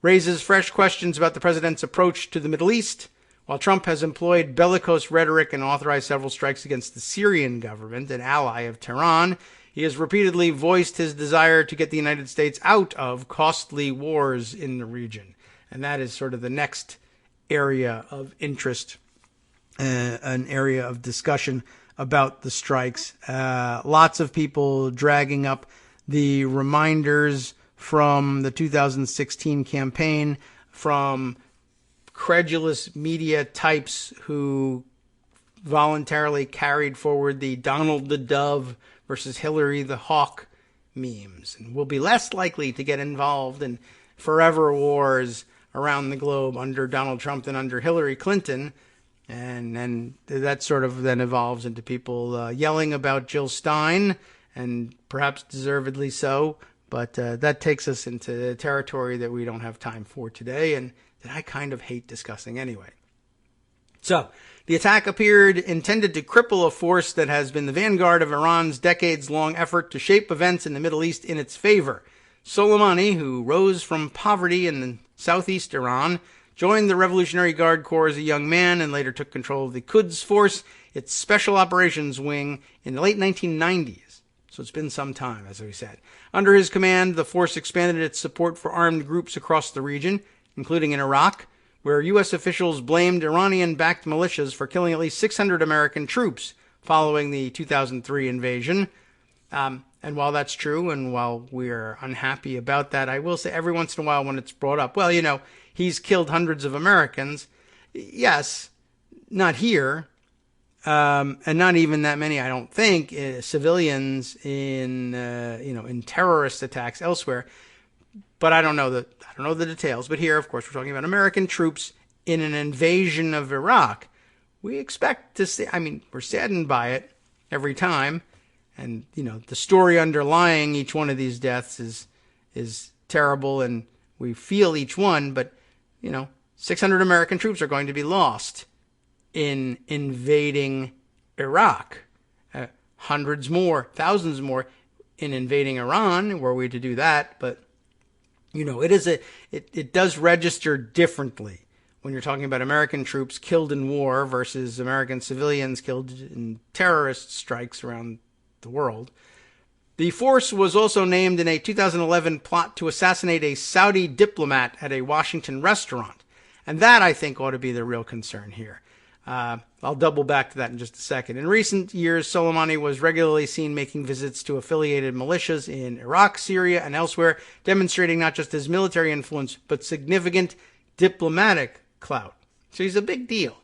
raises fresh questions about the president's approach to the Middle East. While Trump has employed bellicose rhetoric and authorized several strikes against the Syrian government, an ally of Tehran, he has repeatedly voiced his desire to get the United States out of costly wars in the region. And that is sort of the next area of interest, an area of discussion about the strikes. Lots of people dragging up the reminders from the 2016 campaign from credulous media types who voluntarily carried forward the Donald the Dove versus Hillary the Hawk memes, and will be less likely to get involved in forever wars around the globe under Donald Trump than under Hillary Clinton. And that sort of then evolves into people yelling about Jill Stein, and perhaps deservedly so. But that takes us into territory that we don't have time for today, and that I kind of hate discussing anyway. So, the attack appeared intended to cripple a force that has been the vanguard of Iran's decades-long effort to shape events in the Middle East in its favor. Soleimani, who rose from poverty in southeast Iran, joined the Revolutionary Guard Corps as a young man and later took control of the Quds Force, its special operations wing, in the late 1990s. So it's been some time, as we said. Under his command, the force expanded its support for armed groups across the region, including in Iraq, where U.S. officials blamed Iranian-backed militias for killing at least 600 American troops following the 2003 invasion. And while that's true, and while we're unhappy about that, I will say every once in a while when it's brought up, well, he's killed hundreds of Americans. Yes, not here, and not even that many, I don't think, civilians in terrorist attacks elsewhere. But I don't know the details. But here, of course, we're talking about American troops in an invasion of Iraq. We expect to see, we're saddened by it every time. And, the story underlying each one of these deaths is terrible, and we feel each one. But, 600 American troops are going to be lost in invading Iraq. Hundreds more, thousands more in invading Iran, were we to do that. But it does register differently when you're talking about American troops killed in war versus American civilians killed in terrorist strikes around the world. The force was also named in a 2011 plot to assassinate a Saudi diplomat at a Washington restaurant. And that, I think, ought to be the real concern here. I'll double back to that in just a second. In recent years, Soleimani was regularly seen making visits to affiliated militias in Iraq, Syria, and elsewhere, demonstrating not just his military influence, but significant diplomatic clout. So he's a big deal.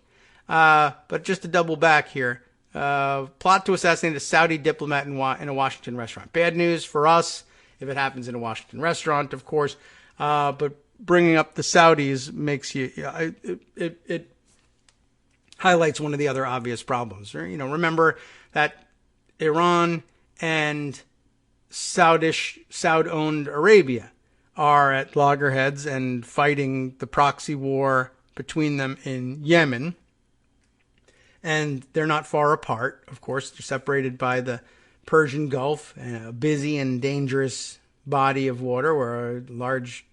But just to double back here, plot to assassinate a Saudi diplomat in a Washington restaurant. Bad news for us if it happens in a Washington restaurant, of course. But bringing up the Saudis makes it highlights one of the other obvious problems. Remember that Iran and Saud-owned Arabia are at loggerheads and fighting the proxy war between them in Yemen. And they're not far apart. Of course, they're separated by the Persian Gulf, a busy and dangerous body of water where large,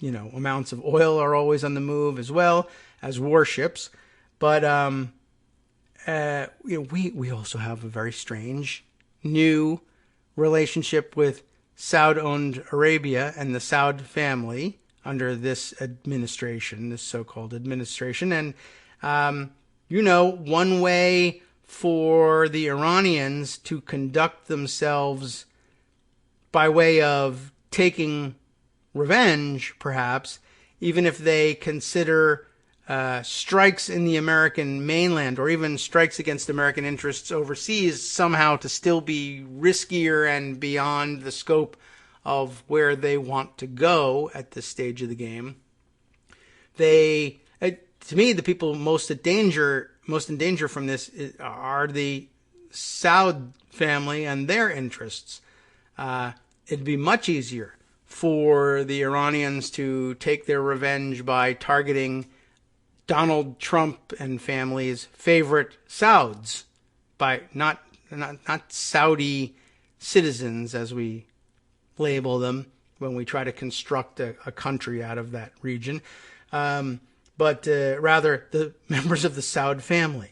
amounts of oil are always on the move, as well as warships. But we also have a very strange new relationship with Saud-owned Arabia and the Saud family under this administration, this so-called administration. And one way for the Iranians to conduct themselves by way of taking revenge, perhaps, even if they consider strikes in the American mainland or even strikes against American interests overseas somehow to still be riskier and beyond the scope of where they want to go at this stage of the game. To me, the people most in danger from this are the Saud family and their interests. It'd be much easier for the Iranians to take their revenge by targeting Donald Trump and family's favorite Sauds, by not Saudi citizens as we label them when we try to construct a country out of that region. But rather the members of the Saud family.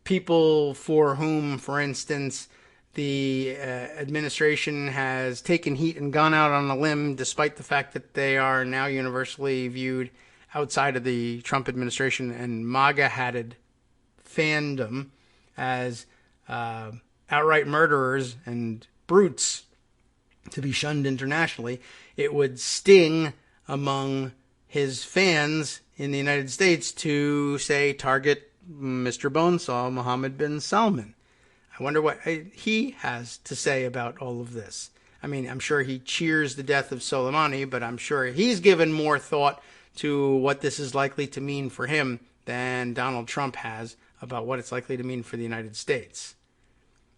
People for whom, for instance, the administration has taken heat and gone out on a limb, despite the fact that they are now universally viewed outside of the Trump administration and MAGA-hatted fandom as outright murderers and brutes to be shunned internationally. It would sting among his fans in the United States to, say, target Mr. Bonesaw, Mohammed bin Salman. I wonder what he has to say about all of this. I mean, I'm sure he cheers the death of Soleimani, but I'm sure he's given more thought to what this is likely to mean for him than Donald Trump has about what it's likely to mean for the United States.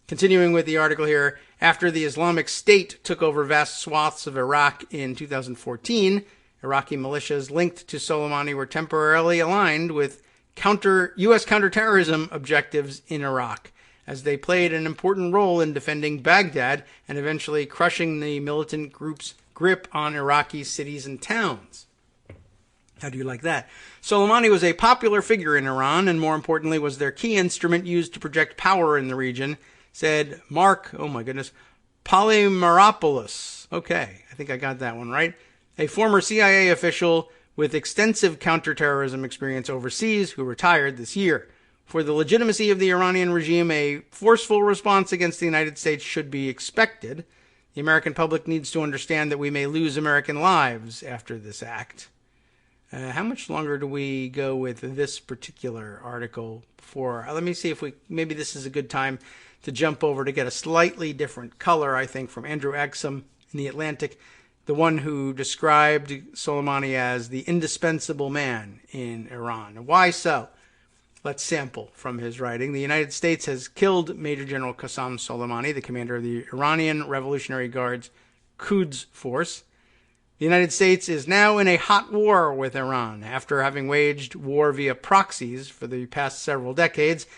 Continuing with the article here, after the Islamic State took over vast swaths of Iraq in 2014, Iraqi militias linked to Soleimani were temporarily aligned with U.S. counterterrorism objectives in Iraq, as they played an important role in defending Baghdad and eventually crushing the militant group's grip on Iraqi cities and towns. How do you like that? Soleimani was a popular figure in Iran, and more importantly was their key instrument used to project power in the region, said Mark, Polymeropoulos. Okay, I think I got that one right. A former CIA official with extensive counterterrorism experience overseas who retired this year. For the legitimacy of the Iranian regime, a forceful response against the United States should be expected. The American public needs to understand that we may lose American lives after this act. How much longer do we go with this particular article before? Let me see if maybe this is a good time to jump over to get a slightly different color, I think, from Andrew Exum in The Atlantic, the one who described Soleimani as the indispensable man in Iran. Why so? Let's sample from his writing. The United States has killed Major General Qasem Soleimani, the commander of the Iranian Revolutionary Guard's Quds Force. The United States is now in a hot war with Iran after having waged war via proxies for the past several decades.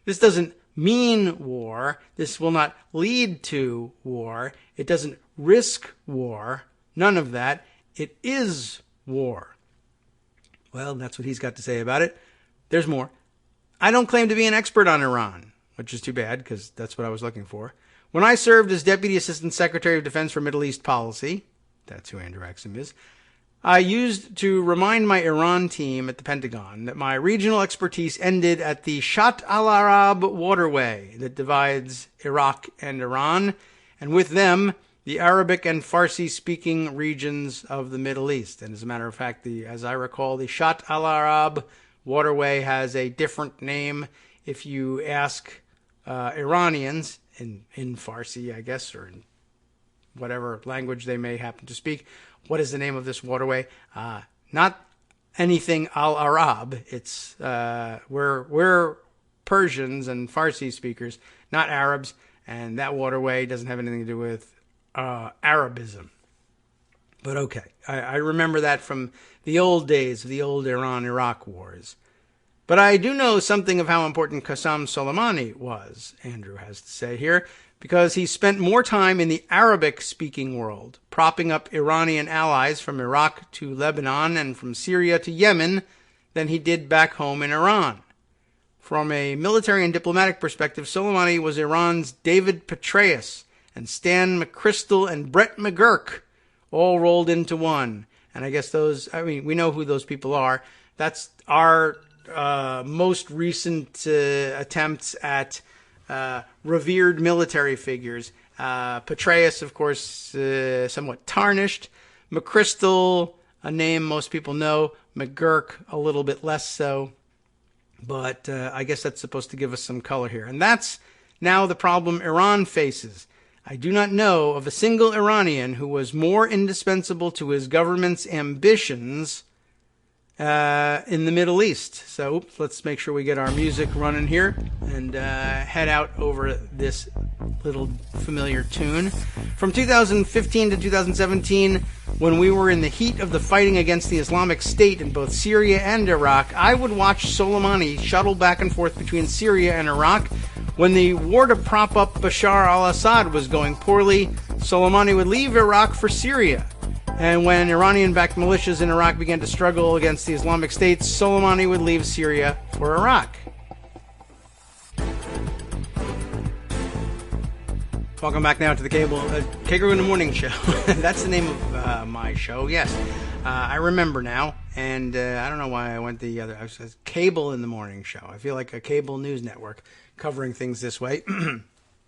This doesn't mean war. This will not lead to war. It doesn't risk war. None of that. It is war. Well, that's what he's got to say about it. There's more. I don't claim to be an expert on Iran, which is too bad because that's what I was looking for. When I served as Deputy Assistant Secretary of Defense for Middle East Policy, that's who Andrew Exum is, I used to remind my Iran team at the Pentagon that my regional expertise ended at the Shatt al-Arab waterway that divides Iraq and Iran, and with them, the Arabic and Farsi-speaking regions of the Middle East. And as a matter of fact, as I recall, the Shatt al-Arab waterway has a different name. If you ask Iranians in Farsi, I guess, or in whatever language they may happen to speak, what is the name of this waterway? Not anything al-Arab. It's we're Persians and Farsi speakers, not Arabs, and that waterway doesn't have anything to do with Arabism. But okay, I remember that from the old days of the old Iran-Iraq wars. But I do know something of how important Qasem Soleimani was, Andrew has to say here, because he spent more time in the Arabic-speaking world, propping up Iranian allies from Iraq to Lebanon and from Syria to Yemen than he did back home in Iran. From a military and diplomatic perspective, Soleimani was Iran's David Petraeus and Stan McChrystal and Brett McGurk, all rolled into one. And I guess we know who those people are. That's our most recent attempts at revered military figures. Petraeus, of course, somewhat tarnished. McChrystal, a name most people know. McGurk, a little bit less so. But I guess that's supposed to give us some color here. And that's now the problem Iran faces. I do not know of a single Iranian who was more indispensable to his government's ambitions in the Middle East. So let's make sure we get our music running here and head out over this little familiar tune. From 2015 to 2017, when we were in the heat of the fighting against the Islamic State in both Syria and Iraq, I would watch Soleimani shuttle back and forth between Syria and Iraq. When the war to prop up Bashar al-Assad was going poorly, Soleimani would leave Iraq for Syria. And when Iranian-backed militias in Iraq began to struggle against the Islamic State, Soleimani would leave Syria for Iraq. Welcome back now to the Kagro in the Morning Show. That's the name of my show, yes. I remember now, and I don't know why I went the other. I was Cable in the Morning Show. I feel like a cable news network covering things this way.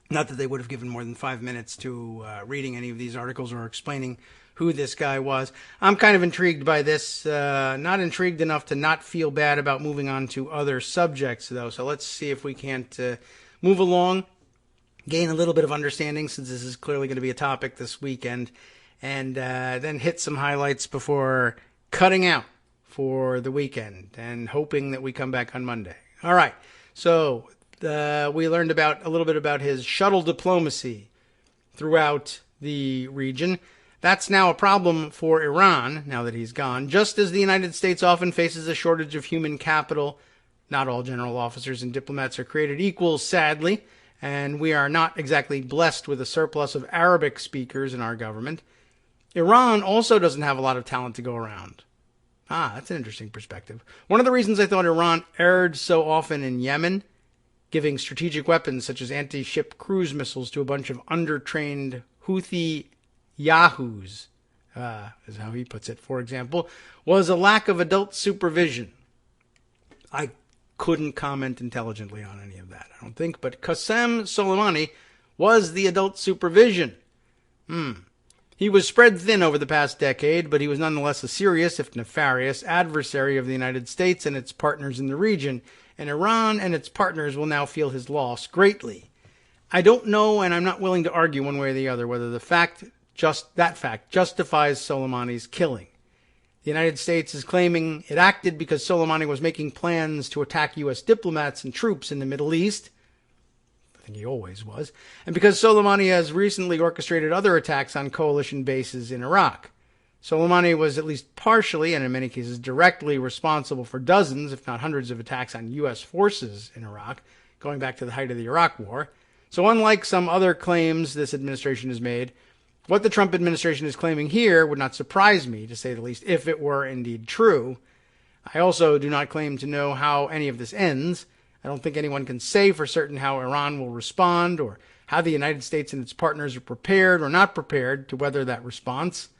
Not that they would have given more than 5 minutes to reading any of these articles or explaining who this guy was. I'm kind of intrigued by this. Not intrigued enough to not feel bad about moving on to other subjects, though. So let's see if we can't move along, gain a little bit of understanding, since this is clearly going to be a topic this weekend, and then hit some highlights before cutting out for the weekend and hoping that we come back on Monday. All right. So we learned a little bit about his shuttle diplomacy throughout the region. That's now a problem for Iran, now that he's gone. Just as the United States often faces a shortage of human capital, not all general officers and diplomats are created equal, sadly, and we are not exactly blessed with a surplus of Arabic speakers in our government. Iran also doesn't have a lot of talent to go around. That's an interesting perspective. One of the reasons I thought Iran erred so often in Yemen, giving strategic weapons such as anti-ship cruise missiles to a bunch of undertrained Houthi yahoos, is how he puts it, for example, was a lack of adult supervision. I couldn't comment intelligently on any of that, I don't think, but Qasem Soleimani was the adult supervision. He was spread thin over the past decade, but he was nonetheless a serious, if nefarious, adversary of the United States and its partners in the region, and Iran and its partners will now feel his loss greatly. I don't know, and I'm not willing to argue one way or the other, whether that fact justifies Soleimani's killing. The United States is claiming it acted because Soleimani was making plans to attack U.S. diplomats and troops in the Middle East. I think he always was. And because Soleimani has recently orchestrated other attacks on coalition bases in Iraq. Soleimani was at least partially, and in many cases directly, responsible for dozens, if not hundreds, of attacks on U.S. forces in Iraq, going back to the height of the Iraq War. So unlike some other claims this administration has made, what the Trump administration is claiming here would not surprise me, to say the least, if it were indeed true. I also do not claim to know how any of this ends. I don't think anyone can say for certain how Iran will respond or how the United States and its partners are prepared or not prepared to weather that response.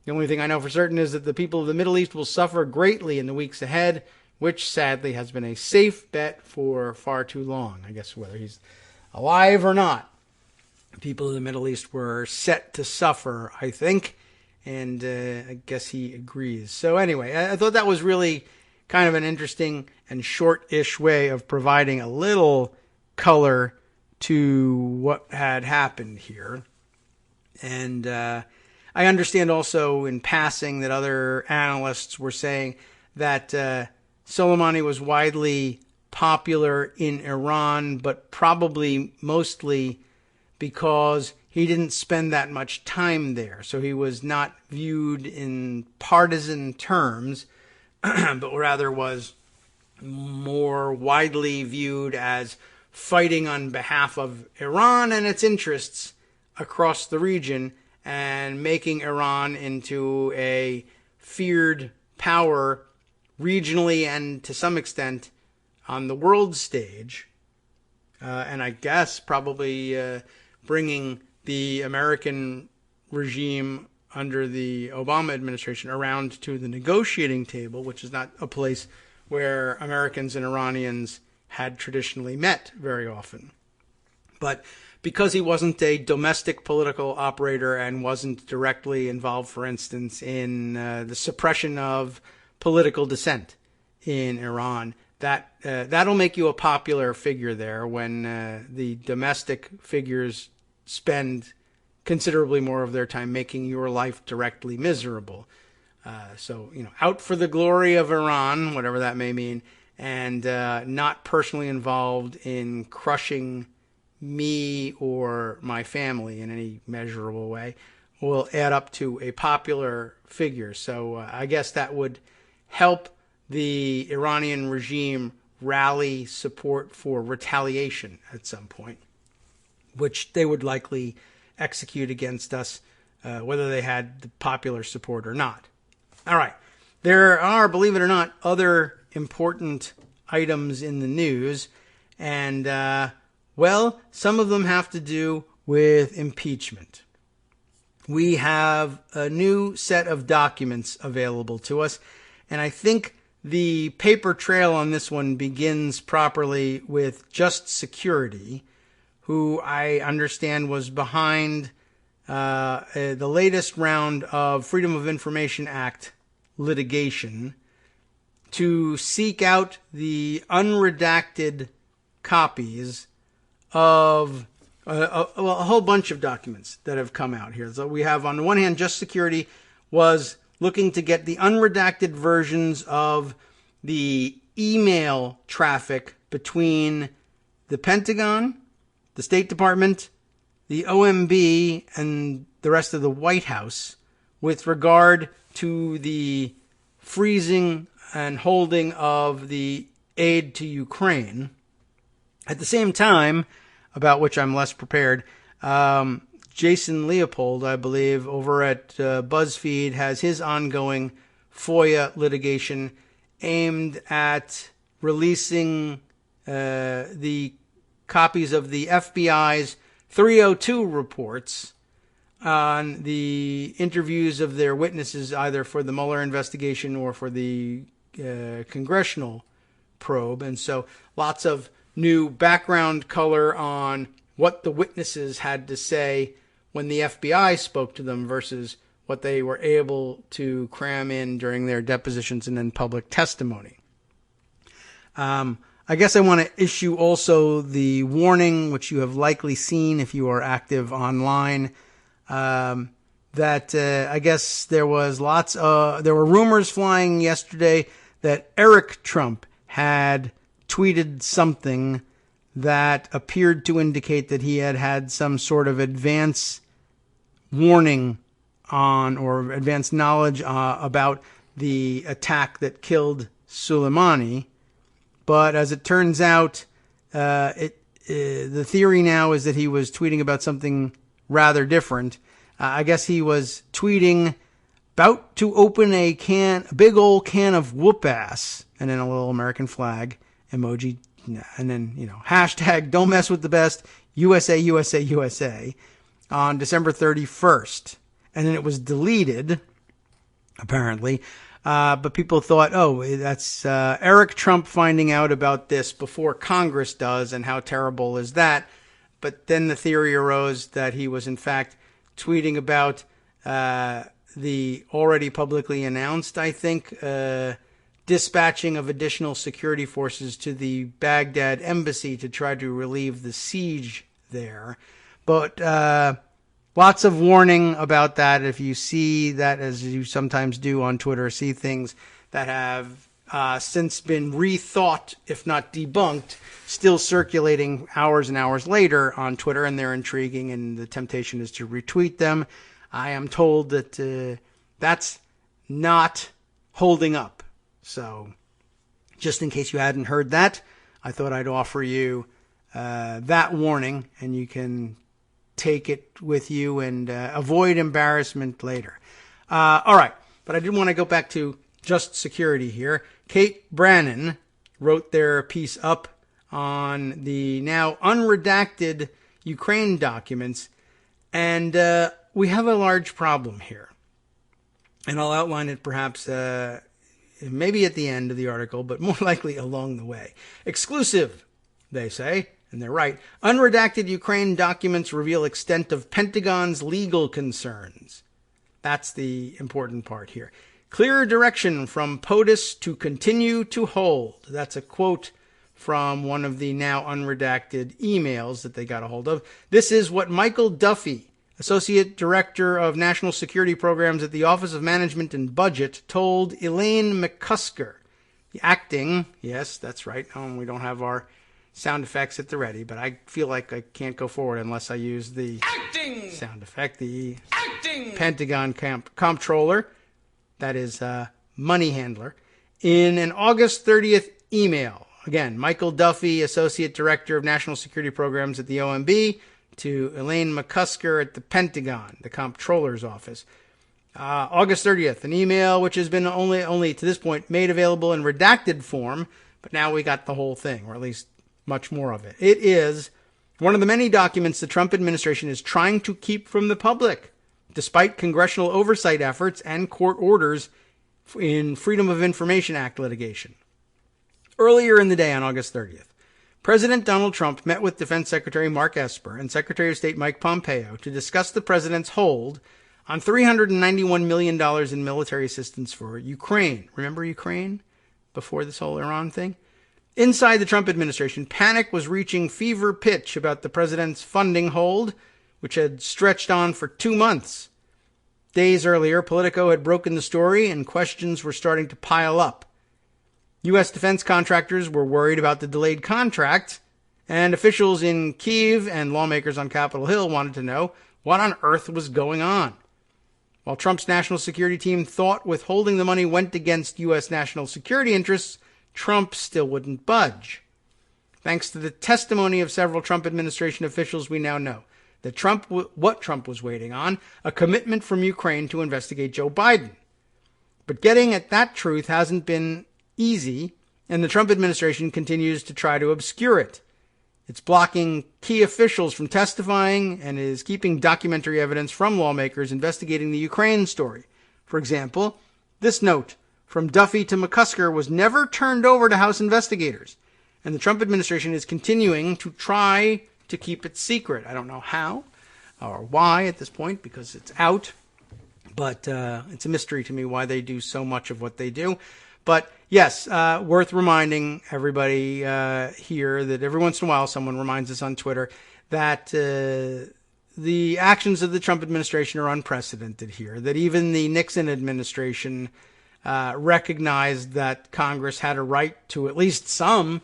The only thing I know for certain is that the people of the Middle East will suffer greatly in the weeks ahead, which sadly has been a safe bet for far too long. I guess whether he's alive or not, people in the Middle East were set to suffer, I think, and I guess he agrees. So anyway, I thought that was really kind of an interesting and short-ish way of providing a little color to what had happened here. And I understand also in passing that other analysts were saying that Soleimani was widely popular in Iran, but probably mostly because he didn't spend that much time there. So he was not viewed in partisan terms, but rather was more widely viewed as fighting on behalf of Iran and its interests across the region and making Iran into a feared power regionally and to some extent on the world stage. And I guess probably bringing the American regime under the Obama administration around to the negotiating table, which is not a place where Americans and Iranians had traditionally met very often. But because he wasn't a domestic political operator and wasn't directly involved, for instance, in the suppression of political dissent in Iran, that'll make you a popular figure there when the domestic figures spend considerably more of their time making your life directly miserable. So, out for the glory of Iran, whatever that may mean, and not personally involved in crushing me or my family in any measurable way will add up to a popular figure. So I guess that would help the Iranian regime rally support for retaliation at some point, which they would likely execute against us, whether they had the popular support or not. All right. There are, believe it or not, other important items in the news, and, well, some of them have to do with impeachment. We have a new set of documents available to us, and I think the paper trail on this one begins properly with Just Security, who I understand was behind the latest round of Freedom of Information Act litigation to seek out the unredacted copies of a whole bunch of documents that have come out here. So we have, on the one hand, Just Security was looking to get the unredacted versions of the email traffic between the Pentagon, the State Department, the OMB, and the rest of the White House with regard to the freezing and holding of the aid to Ukraine. At the same time, about which I'm less prepared, Jason Leopold, I believe, over at BuzzFeed, has his ongoing FOIA litigation aimed at releasing the copies of the FBI's 302 reports on the interviews of their witnesses, either for the Mueller investigation or for the congressional probe. And so lots of new background color on what the witnesses had to say when the FBI spoke to them versus what they were able to cram in during their depositions and then public testimony. I guess I want to issue also the warning, which you have likely seen if you are active online, that I guess there were rumors flying yesterday that Eric Trump had tweeted something that appeared to indicate that he had had some sort of advance warning on or advanced knowledge about the attack that killed Soleimani. But as it turns out, the theory now is that he was tweeting about something rather different. I guess he was tweeting about to open a big old can of whoop ass, and then a little American flag emoji, and then, hashtag don't mess with the best, USA, USA, USA, on December 31st. And then it was deleted, apparently. But people thought, that's Eric Trump finding out about this before Congress does, and how terrible is that? But then the theory arose that he was, in fact, tweeting about the already publicly announced, I think, dispatching of additional security forces to the Baghdad embassy to try to relieve the siege there. But lots of warning about that. If you see that, as you sometimes do on Twitter, see things that have since been rethought, if not debunked, still circulating hours and hours later on Twitter, and they're intriguing, and the temptation is to retweet them. I am told that that's not holding up. So just in case you hadn't heard that, I thought I'd offer you that warning, and you can take it with you and avoid embarrassment later. All right, but I did want to go back to just security here. Kate Brannon wrote their piece up on the now unredacted Ukraine documents, and we have a large problem here. And I'll outline it perhaps maybe at the end of the article, but more likely along the way. Exclusive, they say, and they're right. Unredacted Ukraine documents reveal extent of Pentagon's legal concerns. That's the important part here. Clear direction from POTUS to continue to hold. That's a quote from one of the now unredacted emails that they got a hold of. This is what Michael Duffy, Associate Director of National Security Programs at the Office of Management and Budget, told Elaine McCusker, the acting, yes, that's right, we don't have our sound effects at the ready, but I feel like I can't go forward unless I use the acting sound effect, the acting Pentagon comptroller, that is money handler, in an August 30th email. Again, Michael Duffy, Associate Director of National Security Programs at the OMB, to Elaine McCusker at the Pentagon, the comptroller's office. August 30th, an email which has been only to this point made available in redacted form, but now we got the whole thing, or at least much more of it. It is one of the many documents the Trump administration is trying to keep from the public, despite congressional oversight efforts and court orders in Freedom of Information Act litigation. Earlier in the day on August 30th, President Donald Trump met with Defense Secretary Mark Esper and Secretary of State Mike Pompeo to discuss the president's hold on $391 million in military assistance for Ukraine. Remember Ukraine? Before this whole Iran thing? Inside the Trump administration, panic was reaching fever pitch about the president's funding hold, which had stretched on for 2 months. Days earlier, Politico had broken the story, and questions were starting to pile up. U.S. defense contractors were worried about the delayed contract, and officials in Kyiv and lawmakers on Capitol Hill wanted to know what on earth was going on. While Trump's national security team thought withholding the money went against U.S. national security interests, Trump still wouldn't budge. Thanks to the testimony of several Trump administration officials, we now know that what Trump was waiting on, a commitment from Ukraine to investigate Joe Biden. But getting at that truth hasn't been easy, and the Trump administration continues to try to obscure it. It's blocking key officials from testifying and is keeping documentary evidence from lawmakers investigating the Ukraine story. For example, this note from Duffy to McCusker was never turned over to House investigators, and the Trump administration is continuing to try to keep it secret. I don't know how or why at this point, because it's out, but it's a mystery to me why they do so much of what they do. But yes, worth reminding everybody here that every once in a while someone reminds us on Twitter that the actions of the Trump administration are unprecedented here, that even the Nixon administration recognized that Congress had a right to at least some,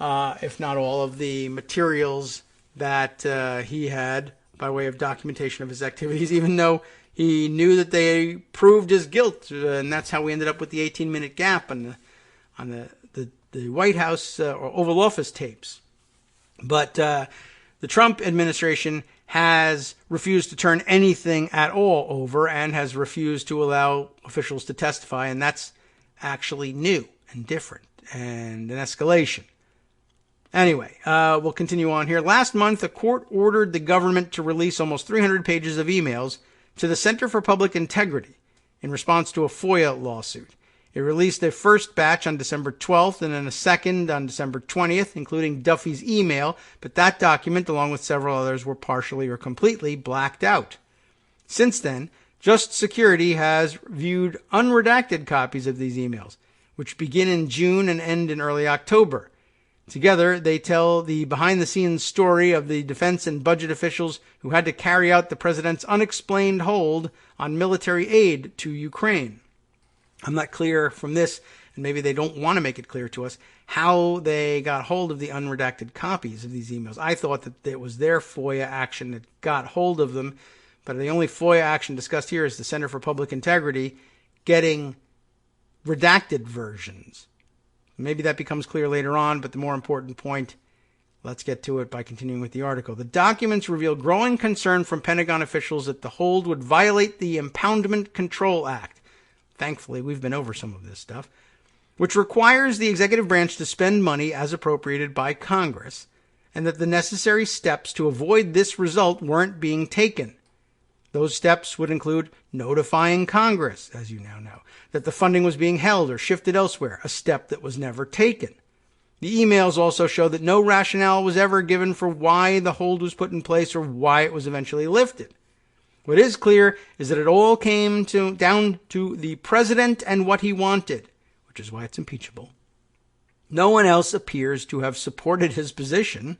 if not all, of the materials that he had by way of documentation of his activities, even though he knew that they proved his guilt, and that's how we ended up with the 18-minute gap on the White House or Oval Office tapes. But the Trump administration has refused to turn anything at all over and has refused to allow officials to testify, and that's actually new and different and an escalation. Anyway, we'll continue on here. Last month, a court ordered the government to release almost 300 pages of emails to the Center for Public Integrity in response to a FOIA lawsuit. It released a first batch on December 12th and then a second on December 20th, including Duffy's email, but that document, along with several others, were partially or completely blacked out. Since then, Just Security has viewed unredacted copies of these emails, which begin in June and end in early October. Together, they tell the behind-the-scenes story of the defense and budget officials who had to carry out the president's unexplained hold on military aid to Ukraine. I'm not clear from this, and maybe they don't want to make it clear to us, how they got hold of the unredacted copies of these emails. I thought that it was their FOIA action that got hold of them, but the only FOIA action discussed here is the Center for Public Integrity getting redacted versions. Maybe that becomes clear later on, but the more important point, let's get to it by continuing with the article. The documents reveal growing concern from Pentagon officials that the hold would violate the Impoundment Control Act. Thankfully, we've been over some of this stuff, which requires the executive branch to spend money as appropriated by Congress, and that the necessary steps to avoid this result weren't being taken. Those steps would include notifying Congress, as you now know, that the funding was being held or shifted elsewhere, a step that was never taken. The emails also show that no rationale was ever given for why the hold was put in place or why it was eventually lifted. What is clear is that it all came down to the president and what he wanted, which is why it's impeachable. No one else appears to have supported his position.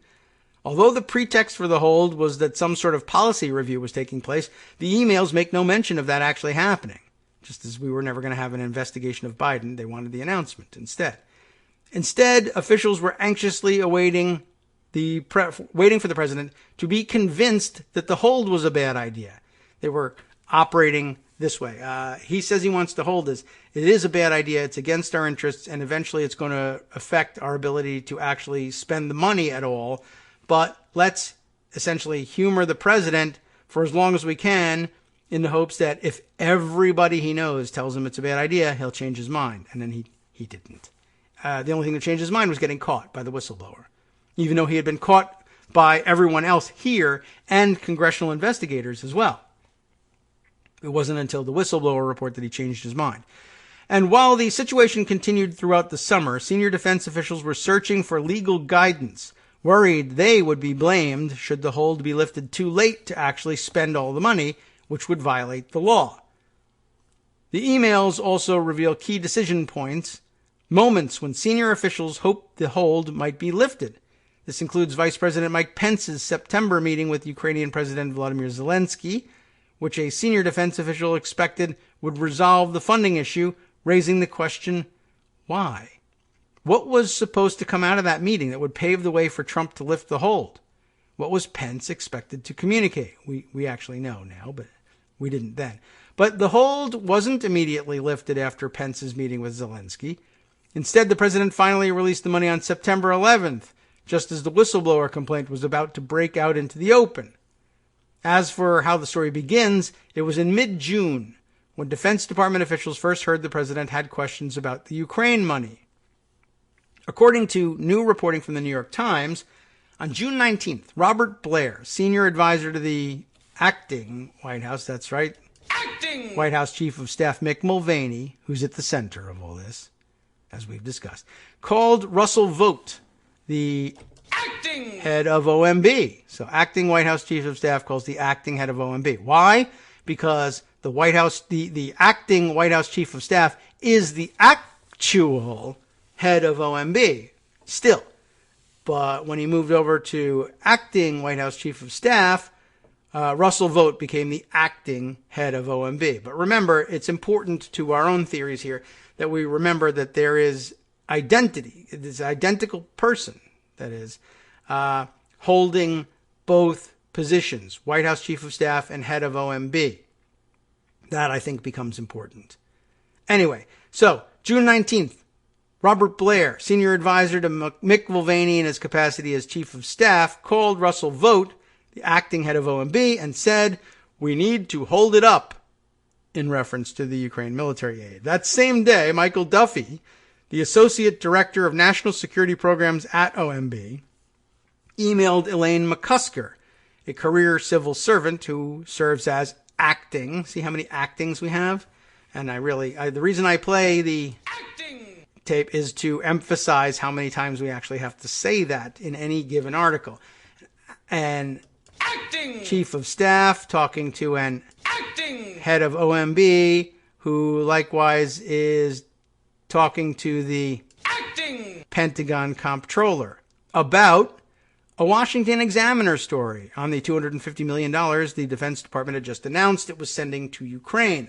Although the pretext for the hold was that some sort of policy review was taking place, the emails make no mention of that actually happening. Just as we were never going to have an investigation of Biden, they wanted the announcement instead. Instead, officials were anxiously waiting for the president to be convinced that the hold was a bad idea. They were operating this way. He says he wants to hold this. It is a bad idea. It's against our interests, and eventually it's going to affect our ability to actually spend the money at all. But let's essentially humor the president for as long as we can in the hopes that if everybody he knows tells him it's a bad idea, he'll change his mind. And then he didn't. The only thing that changed his mind was getting caught by the whistleblower, even though he had been caught by everyone else here and congressional investigators as well. It wasn't until the whistleblower report that he changed his mind. And while the situation continued throughout the summer, senior defense officials were searching for legal guidance, worried they would be blamed should the hold be lifted too late to actually spend all the money, which would violate the law. The emails also reveal key decision points, moments when senior officials hoped the hold might be lifted. This includes Vice President Mike Pence's September meeting with Ukrainian President Vladimir Zelensky, which a senior defense official expected would resolve the funding issue, raising the question, why? What was supposed to come out of that meeting that would pave the way for Trump to lift the hold? What was Pence expected to communicate? We actually know now, but we didn't then. But the hold wasn't immediately lifted after Pence's meeting with Zelensky. Instead, the president finally released the money on September 11th, just as the whistleblower complaint was about to break out into the open. As for how the story begins, it was in mid-June when Defense Department officials first heard the president had questions about the Ukraine money. According to new reporting from the New York Times, on June 19th, Robert Blair, senior advisor to the acting White House, that's right, acting White House Chief of Staff Mick Mulvaney, who's at the center of all this, as we've discussed, called Russell Vought, the acting head of OMB. So acting White House Chief of Staff calls the acting head of OMB. Why? Because the White House, the acting White House Chief of Staff is the actual head of OMB still. But when he moved over to acting White House Chief of Staff, Russell Vought became the acting head of OMB. But remember, it's important to our own theories here that we remember that there is identity. It is an identical person that is holding both positions, White House Chief of Staff and head of OMB. That, I think, becomes important. Anyway, so June 19th, Robert Blair, senior advisor to Mick Mulvaney in his capacity as Chief of Staff, called Russell Vought, the acting head of OMB, and said, "We need to hold it up," in reference to the Ukraine military aid. That same day, Michael Duffy, the Associate Director of National Security Programs at OMB, emailed Elaine McCusker, a career civil servant who serves as acting. See how many actings we have? And the reason I play the acting tape is to emphasize how many times we actually have to say that in any given article. An acting Chief of Staff talking to an acting head of OMB, who likewise is talking to the acting Pentagon comptroller about a Washington Examiner story on the $250 million the Defense Department had just announced it was sending to Ukraine.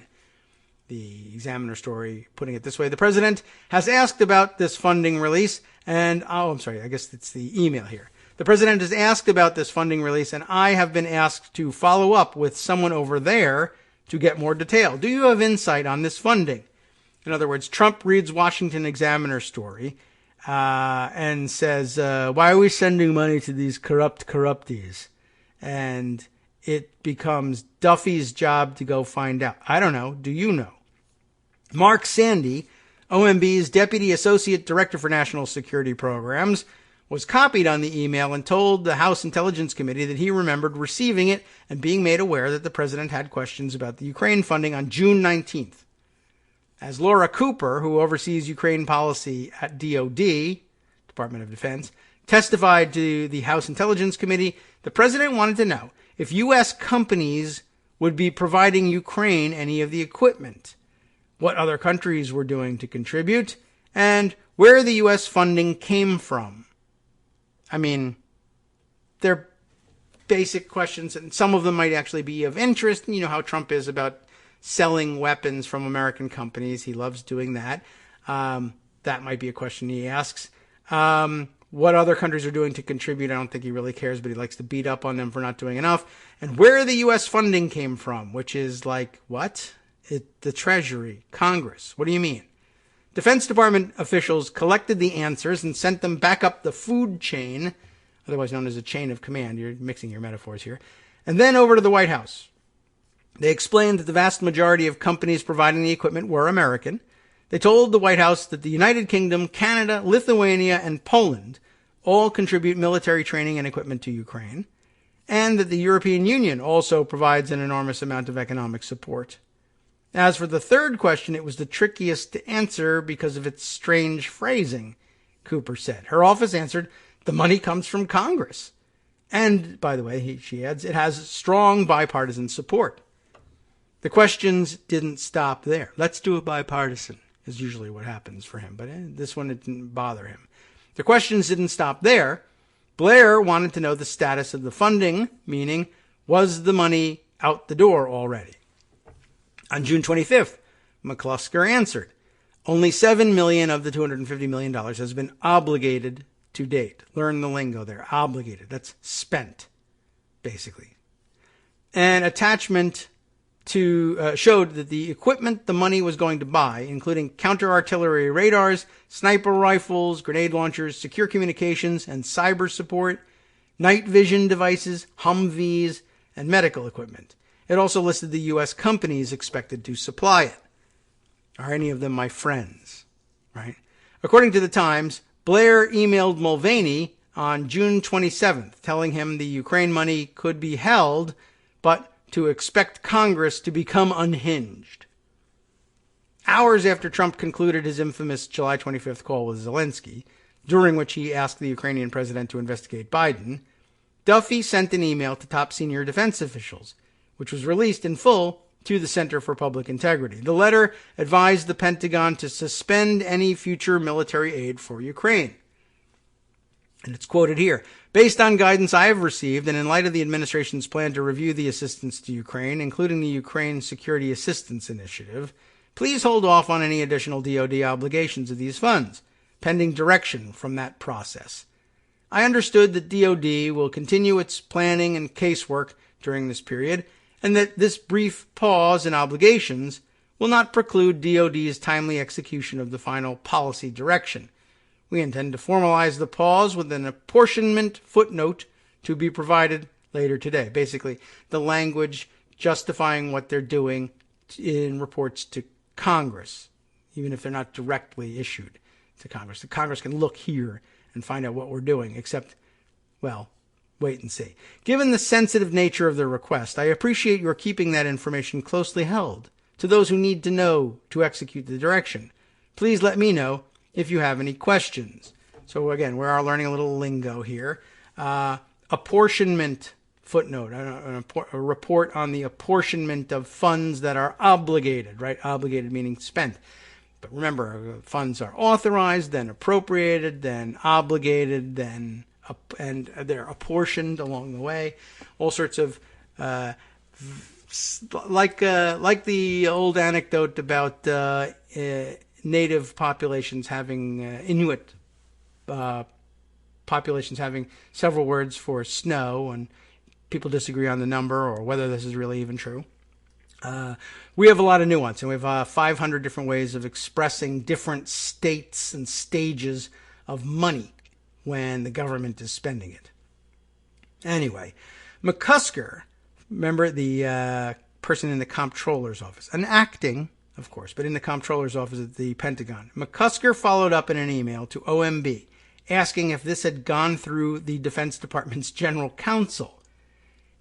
The Examiner story, putting it this way, the president has asked about this funding release and, I guess it's the email here. The president has asked about this funding release and I have been asked to follow up with someone over there to get more detail. Do you have insight on this funding? In other words, Trump reads Washington Examiner story and says, why are we sending money to these corruptees? And it becomes Duffy's job to go find out. I don't know. Do you know? Mark Sandy, OMB's Deputy Associate Director for National Security Programs, was copied on the email and told the House Intelligence Committee that he remembered receiving it and being made aware that the president had questions about the Ukraine funding on June 19th. As Laura Cooper, who oversees Ukraine policy at DOD, Department of Defense, testified to the House Intelligence Committee, the president wanted to know if U.S. companies would be providing Ukraine any of the equipment, what other countries were doing to contribute, and where the U.S. funding came from. I mean, they're basic questions, and some of them might actually be of interest. You know how Trump is about selling weapons from American companies. He loves doing that. That might be a question he asks. What other countries are doing to contribute, I don't think he really cares, but he likes to beat up on them for not doing enough. And where the U.S. funding came from, which is like, what? The Treasury, Congress. What do you mean? Defense Department officials collected the answers and sent them back up the food chain, otherwise known as a chain of command. You're mixing your metaphors here. And then over to the White House. They explained that the vast majority of companies providing the equipment were American. They told the White House that the United Kingdom, Canada, Lithuania, and Poland all contribute military training and equipment to Ukraine, and that the European Union also provides an enormous amount of economic support. As for the third question, it was the trickiest to answer because of its strange phrasing, Cooper said. Her office answered, the money comes from Congress. And, by the way, she adds, it has strong bipartisan support. The questions didn't stop there. Let's do it bipartisan, is usually what happens for him. But this one, it didn't bother him. The questions didn't stop there. Blair wanted to know the status of the funding, meaning, was the money out the door already? On June 25th, McClusker answered, only $7 million of the $250 million has been obligated to date. Learn the lingo there. Obligated. That's spent, basically. An attachment showed that the equipment the money was going to buy, including counter-artillery radars, sniper rifles, grenade launchers, secure communications, and cyber support, night vision devices, Humvees, and medical equipment. It also listed the U.S. companies expected to supply it. Are any of them my friends? Right? According to the Times, Blair emailed Mulvaney on June 27th, telling him the Ukraine money could be held, but to expect Congress to become unhinged. Hours after Trump concluded his infamous July 25th call with Zelensky, during which he asked the Ukrainian president to investigate Biden, Duffy sent an email to top senior defense officials, which was released in full to the Center for Public Integrity. The letter advised the Pentagon to suspend any future military aid for Ukraine. And it's quoted here. Based on guidance I have received, and in light of the administration's plan to review the assistance to Ukraine, including the Ukraine Security Assistance Initiative, please hold off on any additional DoD obligations of these funds, pending direction from that process. I understood that DoD will continue its planning and casework during this period, and that this brief pause in obligations will not preclude DoD's timely execution of the final policy direction. We intend to formalize the pause with an apportionment footnote to be provided later today. Basically, the language justifying what they're doing in reports to Congress, even if they're not directly issued to Congress. The Congress can look here and find out what we're doing, except, well, wait and see. Given the sensitive nature of the request, I appreciate your keeping that information closely held to those who need to know to execute the direction. Please let me know if you have any questions. So again, we are learning a little lingo here. Apportionment footnote, a report on the apportionment of funds that are obligated, right? Obligated meaning spent. But remember, funds are authorized, then appropriated, then obligated, then and they're apportioned along the way. All sorts of like the old anecdote about native populations having Inuit populations having several words for snow, and people disagree on the number or whether this is really even true. We have a lot of nuance, and we have 500 different ways of expressing different states and stages of money when the government is spending it. Anyway, McCusker, remember the person in the comptroller's office, an acting, of course, but in the comptroller's office at the Pentagon. McCusker followed up in an email to OMB asking if this had gone through the Defense Department's general counsel,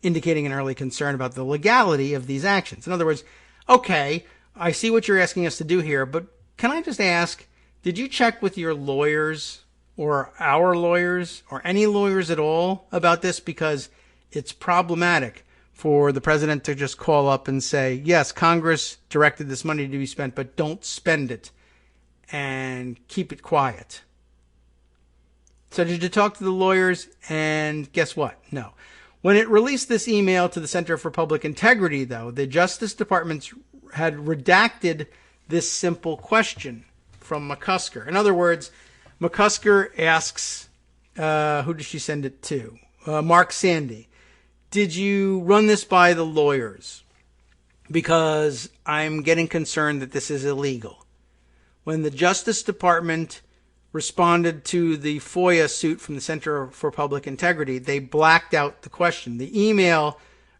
indicating an early concern about the legality of these actions. In other words, okay, I see what you're asking us to do here, but can I just ask, did you check with your lawyers or our lawyers or any lawyers at all about this? Because it's problematic for the president to just call up and say, yes, Congress directed this money to be spent, but don't spend it and keep it quiet. So did you talk to the lawyers? And guess what? No. When it released this email to the Center for Public Integrity, though, the Justice Department had redacted this simple question from McCusker. In other words, McCusker asks, who did she send it to? Mark Sandy. Did you run this by the lawyers? Because I'm getting concerned that this is illegal. When the Justice Department responded to the FOIA suit from the Center for Public Integrity, they blacked out the question. The email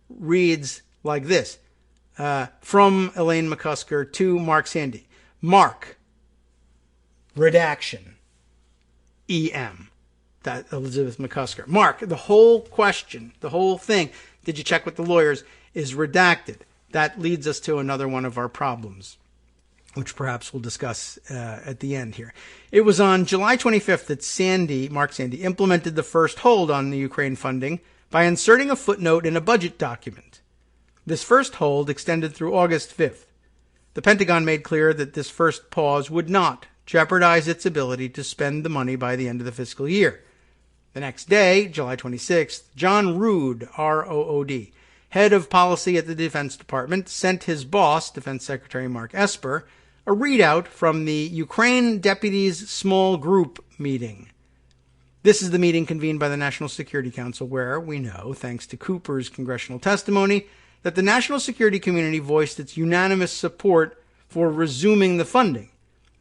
reads like this, from Elaine McCusker to Mark Sandy. Mark, redaction, EM. That Elizabeth McCusker. Mark, the whole question, the whole thing, did you check with the lawyers, is redacted. That leads us to another one of our problems, which perhaps we'll discuss at the end here. It was on July 25th that Mark Sandy, implemented the first hold on the Ukraine funding by inserting a footnote in a budget document. This first hold extended through August 5th. The Pentagon made clear that this first pause would not jeopardize its ability to spend the money by the end of the fiscal year. The next day, July 26th, John Rood, R-O-O-D, head of policy at the Defense Department, sent his boss, Defense Secretary Mark Esper, a readout from the Ukraine Deputies Small Group meeting. This is the meeting convened by the National Security Council where we know, thanks to Cooper's congressional testimony, that the national security community voiced its unanimous support for resuming the funding.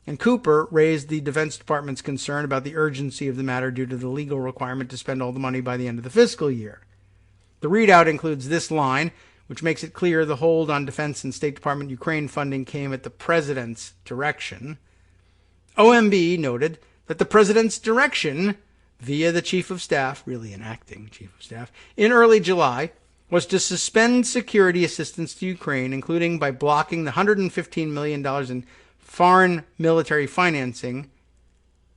And Cooper raised the Defense Department's concern about the urgency of the matter due to the legal requirement to spend all the money by the end of the fiscal year. The readout includes this line, which makes it clear the hold on Defense and State Department Ukraine funding came at the President's direction. OMB noted that the President's direction, via the Chief of Staff, really an acting Chief of Staff, in early July, was to suspend security assistance to Ukraine, including by blocking the $115 million in foreign military financing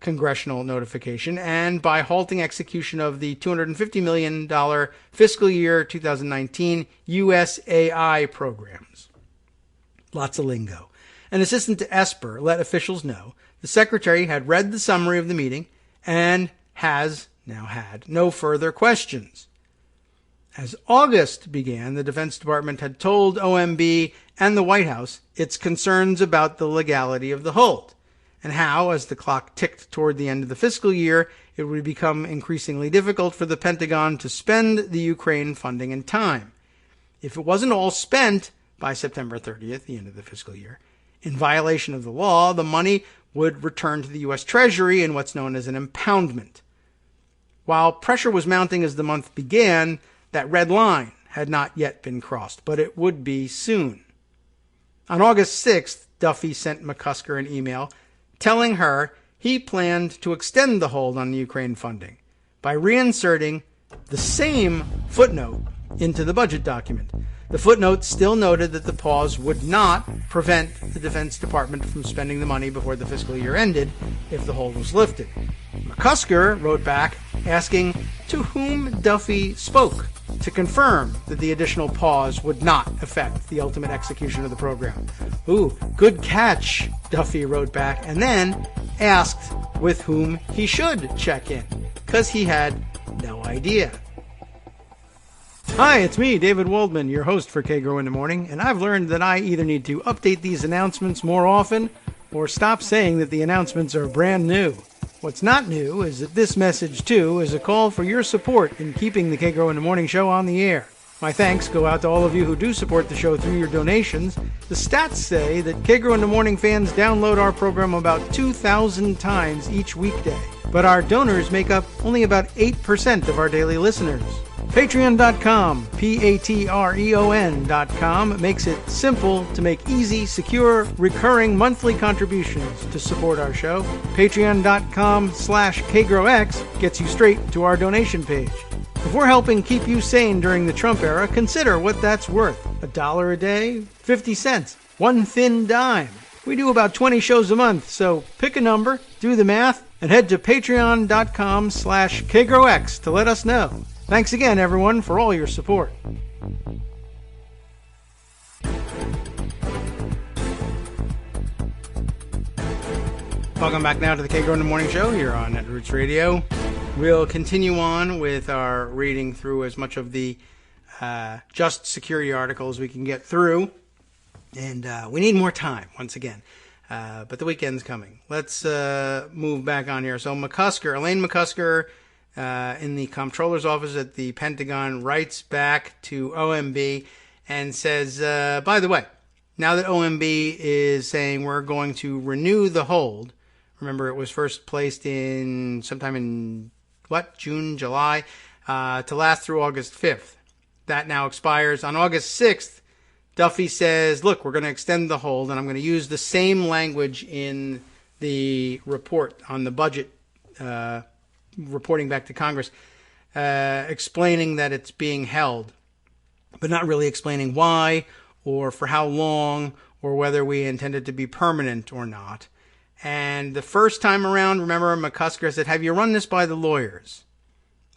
congressional notification and by halting execution of the $250 million fiscal year 2019 USAI programs. Lots of lingo. An assistant to Esper let officials know the secretary had read the summary of the meeting and has now had no further questions. As August began, the Defense Department had told OMB and the White House its concerns about the legality of the hold, and how, as the clock ticked toward the end of the fiscal year, it would become increasingly difficult for the Pentagon to spend the Ukraine funding in time. If it wasn't all spent by September 30th, the end of the fiscal year, in violation of the law, the money would return to the U.S. Treasury in what's known as an impoundment. While pressure was mounting as the month began, that red line had not yet been crossed, but it would be soon. On August 6th, Duffy sent McCusker an email telling her he planned to extend the hold on the Ukraine funding by reinserting the same footnote into the budget document. The footnote still noted that the pause would not prevent the Defense Department from spending the money before the fiscal year ended if the hold was lifted. McCusker wrote back asking to whom Duffy spoke to confirm that the additional pause would not affect the ultimate execution of the program. Ooh, good catch, Duffy wrote back, and then asked with whom he should check in, because he had no idea. Hi, it's me, David Waldman, your host for Kagro in the Morning, and I've learned that I either need to update these announcements more often or stop saying that the announcements are brand new. What's not new is that this message, too, is a call for your support in keeping the Kagro in the Morning show on the air. My thanks go out to all of you who do support the show through your donations. The stats say that Kagro in the Morning fans download our program about 2,000 times each weekday, but our donors make up only about 8% of our daily listeners. Patreon.com, Patreon.com, makes it simple to make easy, secure, recurring monthly contributions to support our show. Patreon.com/KagroX gets you straight to our donation page. If we're helping keep you sane during the Trump era, consider what that's worth. $1 a day? 50 cents? One thin dime? We do about 20 shows a month, so pick a number, do the math, and head to Patreon.com/KagroX to let us know. Thanks again, everyone, for all your support. Welcome back now to the Kagro in the Morning Show here on Netroots Radio. We'll continue on with our reading through as much of the Just Security article as we can get through. And we need more time, once again. But the weekend's coming. Let's move back on here. So Elaine McCusker, in the comptroller's office at the Pentagon, writes back to OMB and says, by the way, now that OMB is saying we're going to renew the hold, remember it was first placed in sometime in, June, July, to last through August 5th. That now expires on August 6th. Duffy says, look, we're going to extend the hold, and I'm going to use the same language in the report on the budget reporting back to Congress, explaining that it's being held, but not really explaining why or for how long or whether we intend it to be permanent or not. And the first time around, remember, McCusker said, have you run this by the lawyers?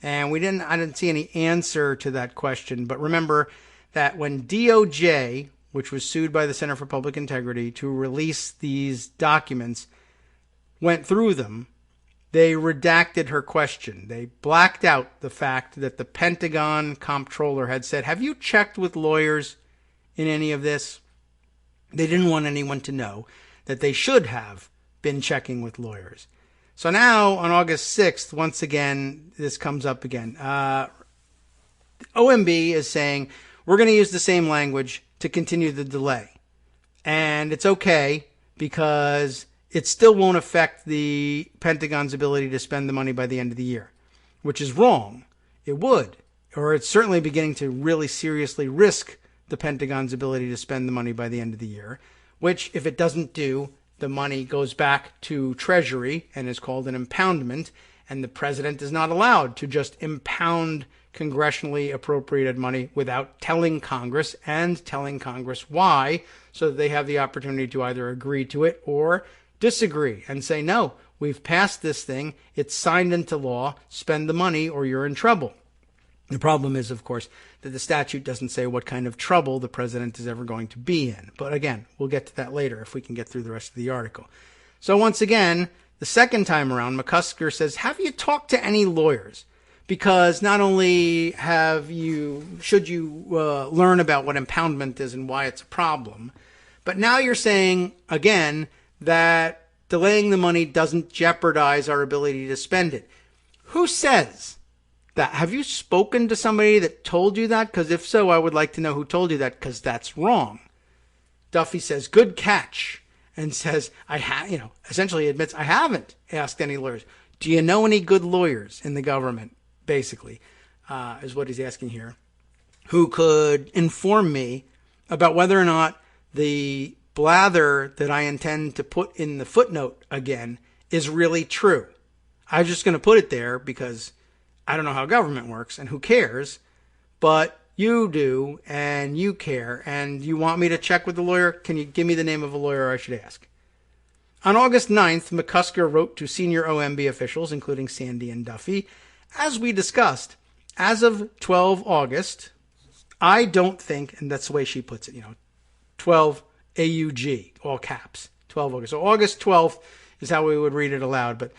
And I didn't see any answer to that question. But remember that when DOJ, which was sued by the Center for Public Integrity to release these documents, went through them, they redacted her question. They blacked out the fact that the Pentagon comptroller had said, have you checked with lawyers in any of this? They didn't want anyone to know that they should have been checking with lawyers. So now on August 6th, once again, this comes up again. OMB is saying, we're going to use the same language to continue the delay. And it's okay because it still won't affect the Pentagon's ability to spend the money by the end of the year, which is wrong. It would, or it's certainly beginning to really seriously risk the Pentagon's ability to spend the money by the end of the year, which, if it doesn't do, the money goes back to Treasury and is called an impoundment, and the president is not allowed to just impound congressionally appropriated money without telling Congress and telling Congress why, so that they have the opportunity to either agree to it or disagree and say, no, we've passed this thing, it's signed into law, spend the money or you're in trouble. The problem is, of course, that the statute doesn't say what kind of trouble the president is ever going to be in. But again, we'll get to that later if we can get through the rest of the article. So once again, the second time around, McCusker says, have you talked to any lawyers? Because not only should you learn about what impoundment is and why it's a problem, but now you're saying, again, that delaying the money doesn't jeopardize our ability to spend it. Who says that? Have you spoken to somebody that told you that? Because if so, I would like to know who told you that, because that's wrong. Duffy says, good catch, and says, essentially admits, I haven't asked any lawyers. Do you know any good lawyers in the government, basically, is what he's asking here, who could inform me about whether or not the blather that I intend to put in the footnote again is really true. I'm just going to put it there because I don't know how government works and who cares, but you do and you care and you want me to check with the lawyer. Can you give me the name of a lawyer I should ask? On August 9th, McCusker wrote to senior OMB officials, including Sandy and Duffy. As we discussed, as of 12 August, I don't think, and that's the way she puts it, 12 AUG, all caps, 12 August. So August 12th is how we would read it aloud, but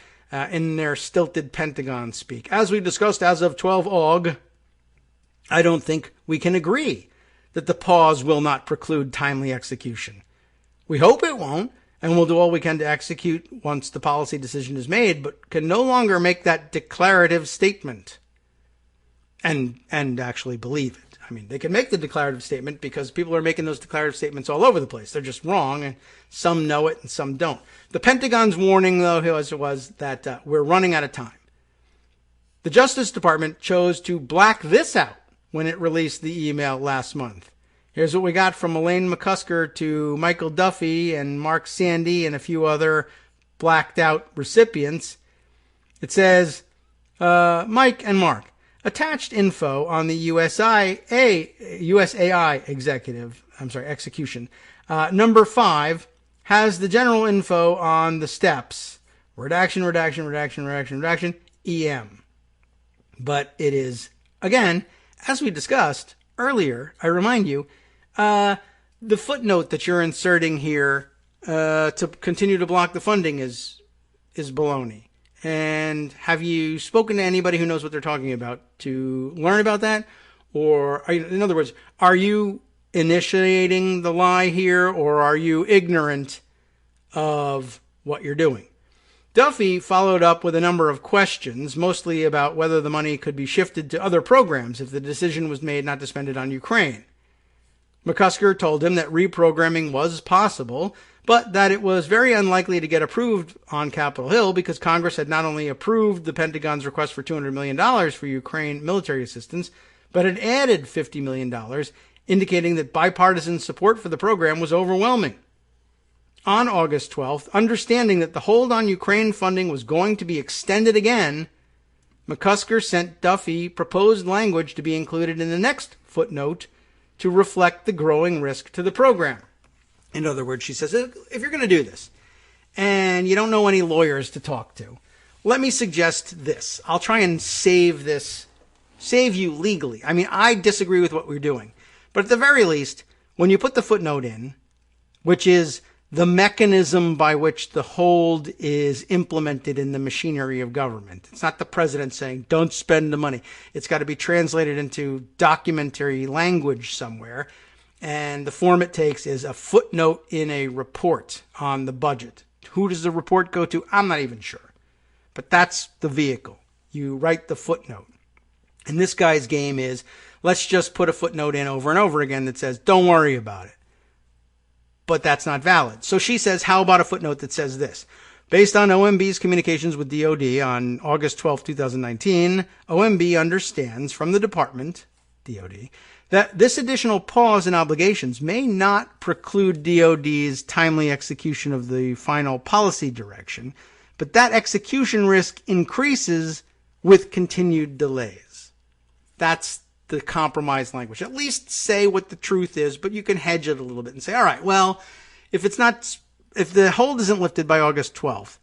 in their stilted Pentagon speak. As we discussed, as of 12 Aug, I don't think we can agree that the pause will not preclude timely execution. We hope it won't, and we'll do all we can to execute once the policy decision is made, but can no longer make that declarative statement and actually believe it. I mean, they can make the declarative statement because people are making those declarative statements all over the place. They're just wrong, and some know it and some don't. The Pentagon's warning, though, was that we're running out of time. The Justice Department chose to black this out when it released the email last month. Here's what we got from Elaine McCusker to Michael Duffy and Mark Sandy and a few other blacked out recipients. It says, Mike and Mark, attached info on the USAI execution. Number 5 has the general info on the steps. Redaction, EM. But it is, again, as we discussed earlier, I remind you, the footnote that you're inserting here to continue to block the funding is baloney. And have you spoken to anybody who knows what they're talking about to learn about that? Or, in other words, are you initiating the lie here, or are you ignorant of what you're doing? Duffy followed up with a number of questions, mostly about whether the money could be shifted to other programs if the decision was made not to spend it on Ukraine. McCusker told him that reprogramming was possible, but that it was very unlikely to get approved on Capitol Hill because Congress had not only approved the Pentagon's request for $200 million for Ukraine military assistance, but had added $50 million, indicating that bipartisan support for the program was overwhelming. On August 12th, understanding that the hold on Ukraine funding was going to be extended again, McCusker sent Duffy proposed language to be included in the next footnote to reflect the growing risk to the program. In other words, she says, if you're going to do this and you don't know any lawyers to talk to, let me suggest this. I'll try and save you legally. I mean, I disagree with what we're doing. But at the very least, when you put the footnote in, which is the mechanism by which the hold is implemented in the machinery of government. It's not the president saying, don't spend the money. It's got to be translated into documentary language somewhere. And the form it takes is a footnote in a report on the budget. Who does the report go to? I'm not even sure. But that's the vehicle. You write the footnote. And this guy's game is, let's just put a footnote in over and over again that says, don't worry about it. But that's not valid. So she says, how about a footnote that says this? Based on OMB's communications with DOD on August 12, 2019, OMB understands from the department, DOD, that this additional pause in obligations may not preclude DOD's timely execution of the final policy direction, but that execution risk increases with continued delays. That's the compromise language. At least say what the truth is, but you can hedge it a little bit and say, all right, well, if the hold isn't lifted by August 12th,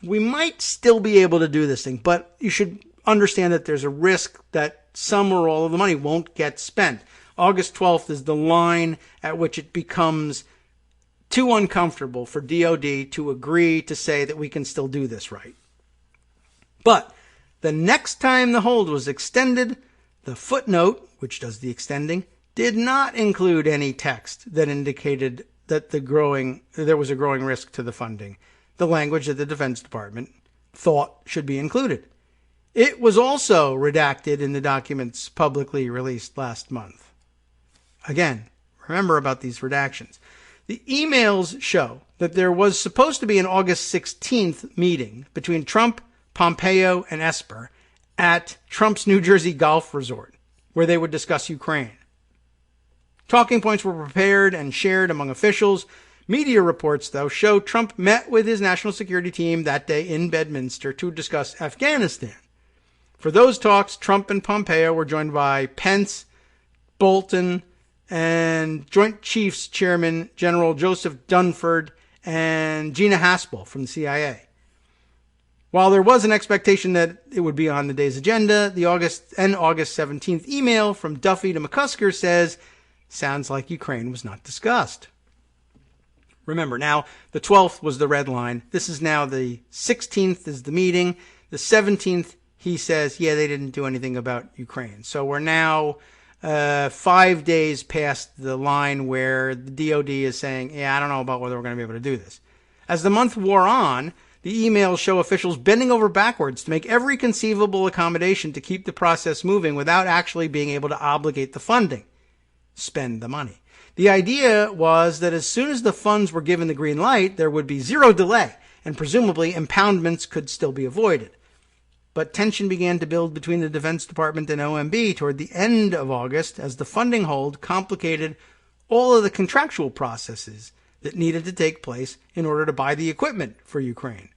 we might still be able to do this thing, but you should understand that there's a risk that some or all of the money won't get spent. August 12th is the line at which it becomes too uncomfortable for DOD to agree to say that we can still do this right. But the next time the hold was extended, the footnote, which does the extending, did not include any text that indicated that there was a growing risk to the funding, the language that the Defense Department thought should be included. It was also redacted in the documents publicly released last month. Again, remember about these redactions. The emails show that there was supposed to be an August 16th meeting between Trump, Pompeo, and Esper at Trump's New Jersey golf resort, where they would discuss Ukraine. Talking points were prepared and shared among officials. Media reports, though, show Trump met with his national security team that day in Bedminster to discuss Afghanistan. For those talks, Trump and Pompeo were joined by Pence, Bolton, and Joint Chiefs Chairman General Joseph Dunford and Gina Haspel from the CIA. While there was an expectation that it would be on the day's agenda, the August 17th email from Duffy to McCusker says, sounds like Ukraine was not discussed. Remember, now the 12th was the red line. This is now the 16th is the meeting. The 17th, he says, yeah, they didn't do anything about Ukraine. So we're now 5 days past the line where the DOD is saying, yeah, I don't know about whether we're going to be able to do this. As the month wore on, the emails show officials bending over backwards to make every conceivable accommodation to keep the process moving without actually being able to obligate the funding. Spend the money. The idea was that as soon as the funds were given the green light, there would be zero delay, and presumably impoundments could still be avoided. But tension began to build between the Defense Department and OMB toward the end of August as the funding hold complicated all of the contractual processes that needed to take place in order to buy the equipment for Ukraine.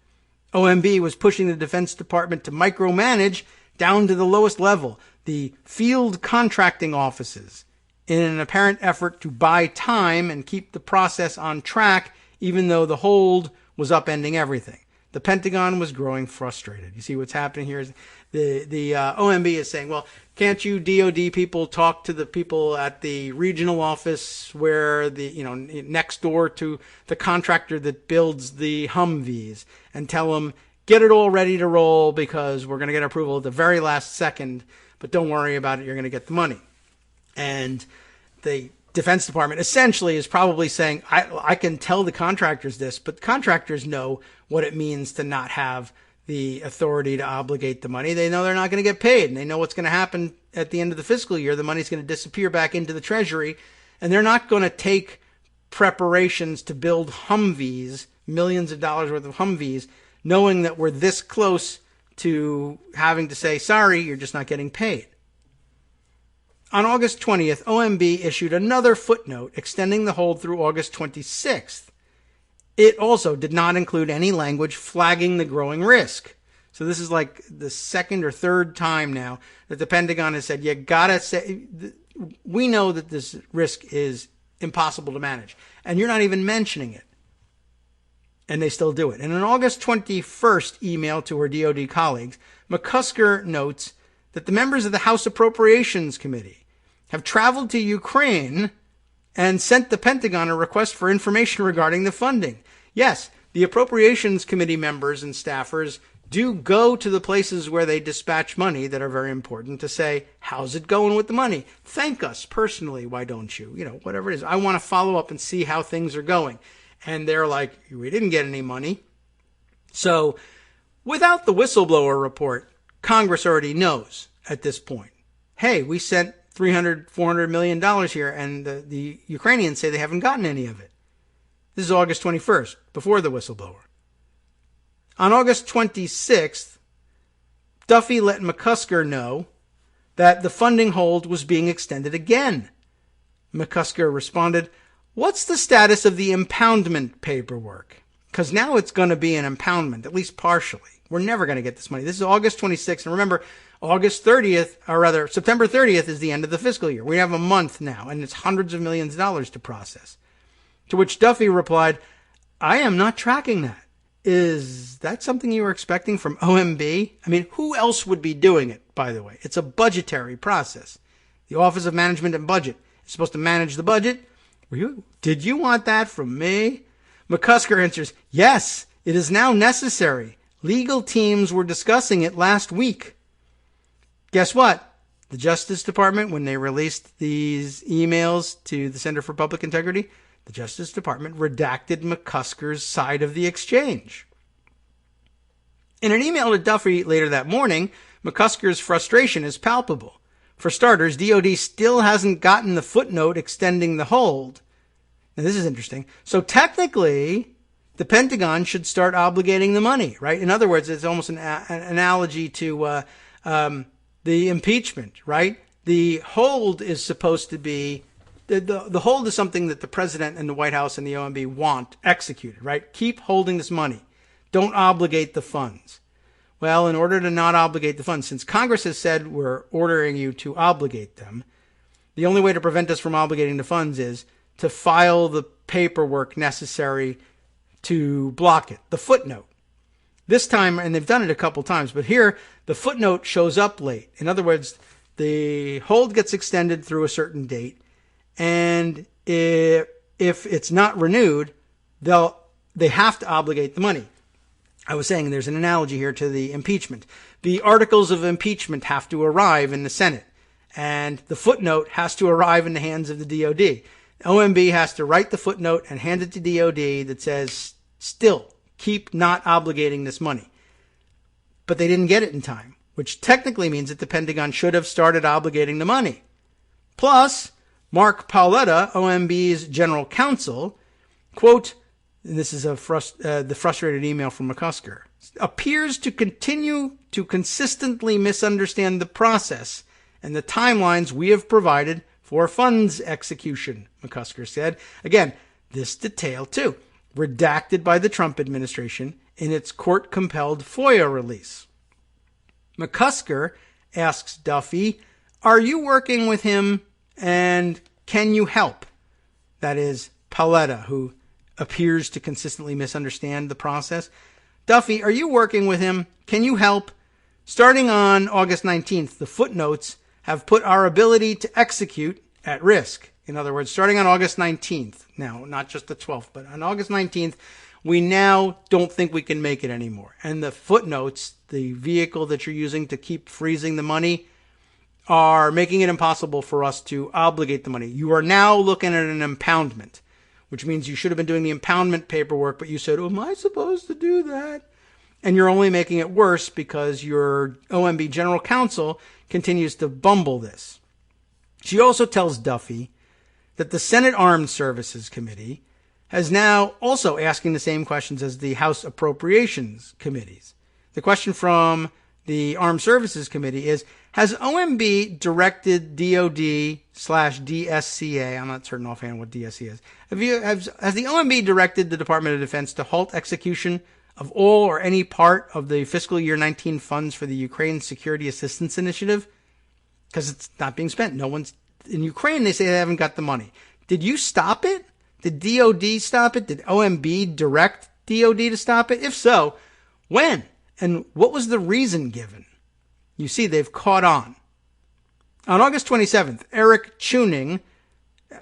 OMB was pushing the Defense Department to micromanage down to the lowest level, the field contracting offices, in an apparent effort to buy time and keep the process on track, even though the hold was upending everything. The Pentagon was growing frustrated. You see what's happening here is the OMB is saying, well, can't you DOD people talk to the people at the regional office where next door to the contractor that builds the Humvees and tell them, get it all ready to roll because we're going to get approval at the very last second, but don't worry about it, you're going to get the money. And the Defense Department essentially is probably saying, I can tell the contractors this, but contractors know what it means to not have the authority to obligate the money. They know they're not going to get paid, and they know what's going to happen at the end of the fiscal year. The money's going to disappear back into the Treasury, and they're not going to take preparations to build Humvees, millions of dollars worth of Humvees, knowing that we're this close to having to say, sorry, you're just not getting paid. On August 20th, OMB issued another footnote extending the hold through August 26th. It also did not include any language flagging the growing risk. So this is like the second or third time now that the Pentagon has said, you gotta say, we know that this risk is impossible to manage. And you're not even mentioning it. And they still do it. In an August 21st email to her DOD colleagues, McCusker notes that the members of the House Appropriations Committee have traveled to Ukraine and sent the Pentagon a request for information regarding the funding. Yes, the Appropriations Committee members and staffers do go to the places where they dispatch money that are very important to say, how's it going with the money? Thank us personally, why don't you? Whatever it is. I want to follow up and see how things are going. And they're like, we didn't get any money. So without the whistleblower report, Congress already knows at this point, hey, we sent $400 million here, and the Ukrainians say they haven't gotten any of it. This is August 21st, before the whistleblower. On August 26th, Duffy let McCusker know that the funding hold was being extended again. McCusker responded, what's the status of the impoundment paperwork? Because now it's going to be an impoundment, at least partially. We're never going to get this money. This is August 26th, and remember, September 30th is the end of the fiscal year. We have a month now, and it's hundreds of millions of dollars to process. To which Duffy replied, I am not tracking that. Is that something you were expecting from OMB? I mean, who else would be doing it, by the way? It's a budgetary process. The Office of Management and Budget is supposed to manage the budget. Did you want that from me? McCusker answers, yes, it is now necessary. Legal teams were discussing it last week. Guess what? The Justice Department, when they released these emails to the Center for Public Integrity, the Justice Department redacted McCusker's side of the exchange. In an email to Duffy later that morning, McCusker's frustration is palpable. For starters, DOD still hasn't gotten the footnote extending the hold. Now, this is interesting. So technically, the Pentagon should start obligating the money, right? In other words, it's almost an analogy to the impeachment, right? The hold is supposed to be, the hold is something that the president and the White House and the OMB want executed, right? Keep holding this money. Don't obligate the funds. Well, in order to not obligate the funds, since Congress has said we're ordering you to obligate them, the only way to prevent us from obligating the funds is to file the paperwork necessary to block it, the footnote. This time, and they've done it a couple times, but here the footnote shows up late. In other words, the hold gets extended through a certain date, and if it's not renewed, they have to obligate the money. I was saying there's an analogy here to the impeachment. The articles of impeachment have to arrive in the Senate, and the footnote has to arrive in the hands of the DOD. OMB has to write the footnote and hand it to DOD that says, still, keep not obligating this money. But they didn't get it in time, which technically means that the Pentagon should have started obligating the money. Plus, Mark Paoletta, OMB's general counsel, quote, and this is the frustrated email from McCusker, appears to continue to consistently misunderstand the process and the timelines we have provided for funds execution, McCusker said. Again, this detail, too, redacted by the Trump administration in its court-compelled FOIA release. McCusker asks Duffy, are you working with him and can you help? That is, Paoletta, who appears to consistently misunderstand the process. Duffy, are you working with him? Can you help? Starting on August 19th, the footnotes have put our ability to execute at risk. In other words, starting on August 19th, now, not just the 12th, but on August 19th, we now don't think we can make it anymore. And the footnotes, the vehicle that you're using to keep freezing the money, are making it impossible for us to obligate the money. You are now looking at an impoundment, which means you should have been doing the impoundment paperwork, but you said, oh, am I supposed to do that? And you're only making it worse because your OMB general counsel continues to bumble this. She also tells Duffy that the Senate Armed Services Committee has now also asking the same questions as the House Appropriations Committees. The question from the Armed Services Committee is, has OMB directed DOD/DSCA, I'm not certain offhand what DSCA is, has the OMB directed the Department of Defense to halt execution of all or any part of the fiscal year 19 funds for the Ukraine Security Assistance Initiative? Because it's not being spent. No one's in Ukraine. They say they haven't got the money. Did you stop it? Did DOD stop it? Did OMB direct DOD to stop it? If so, when? And what was the reason given? You see, they've caught on. On August 27th, Eric Tuning,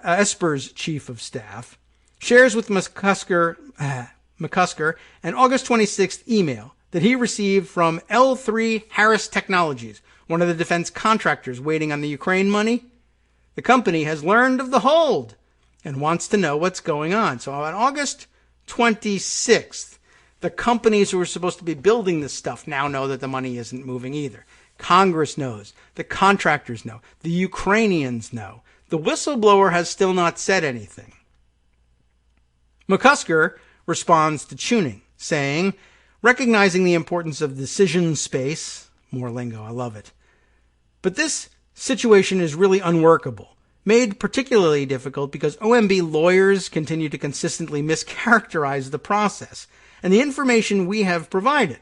Esper's chief of staff, shares with McCusker an August 26th email that he received from L3 Harris Technologies, one of the defense contractors waiting on the Ukraine money. The company has learned of the hold and wants to know what's going on. So on August 26th, the companies who are supposed to be building this stuff now know that the money isn't moving either. Congress knows. The contractors know. The Ukrainians know. The whistleblower has still not said anything. McCusker responds to Tuning, saying, recognizing the importance of decision space, more lingo, I love it, but this situation is really unworkable, made particularly difficult because OMB lawyers continue to consistently mischaracterize the process and the information we have provided.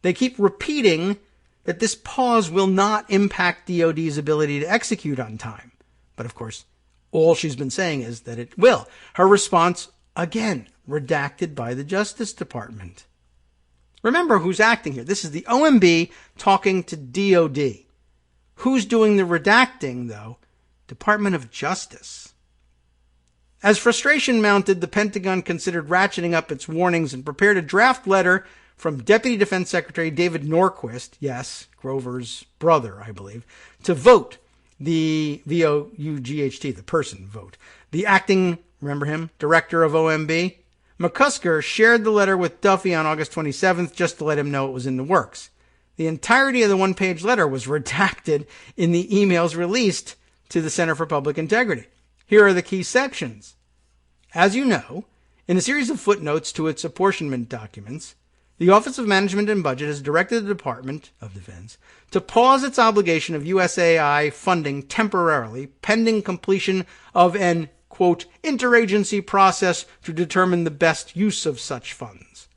They keep repeating that this pause will not impact DOD's ability to execute on time. But of course, all she's been saying is that it will. Her response, again, redacted by the Justice Department. Remember who's acting here. This is the OMB talking to DOD. Who's doing the redacting, though? Department of Justice. As frustration mounted, the Pentagon considered ratcheting up its warnings and prepared a draft letter from Deputy Defense Secretary David Norquist, yes, Grover's brother, I believe, to vote the VOUGHT, the person vote. The acting, remember him, director of OMB? McCusker shared the letter with Duffy on August 27th just to let him know it was in the works. The entirety of the one-page letter was redacted in the emails released to the Center for Public Integrity. Here are the key sections. As you know, in a series of footnotes to its apportionment documents, the Office of Management and Budget has directed the Department of Defense to pause its obligation of USAI funding temporarily pending completion of an, quote, interagency process to determine the best use of such funds.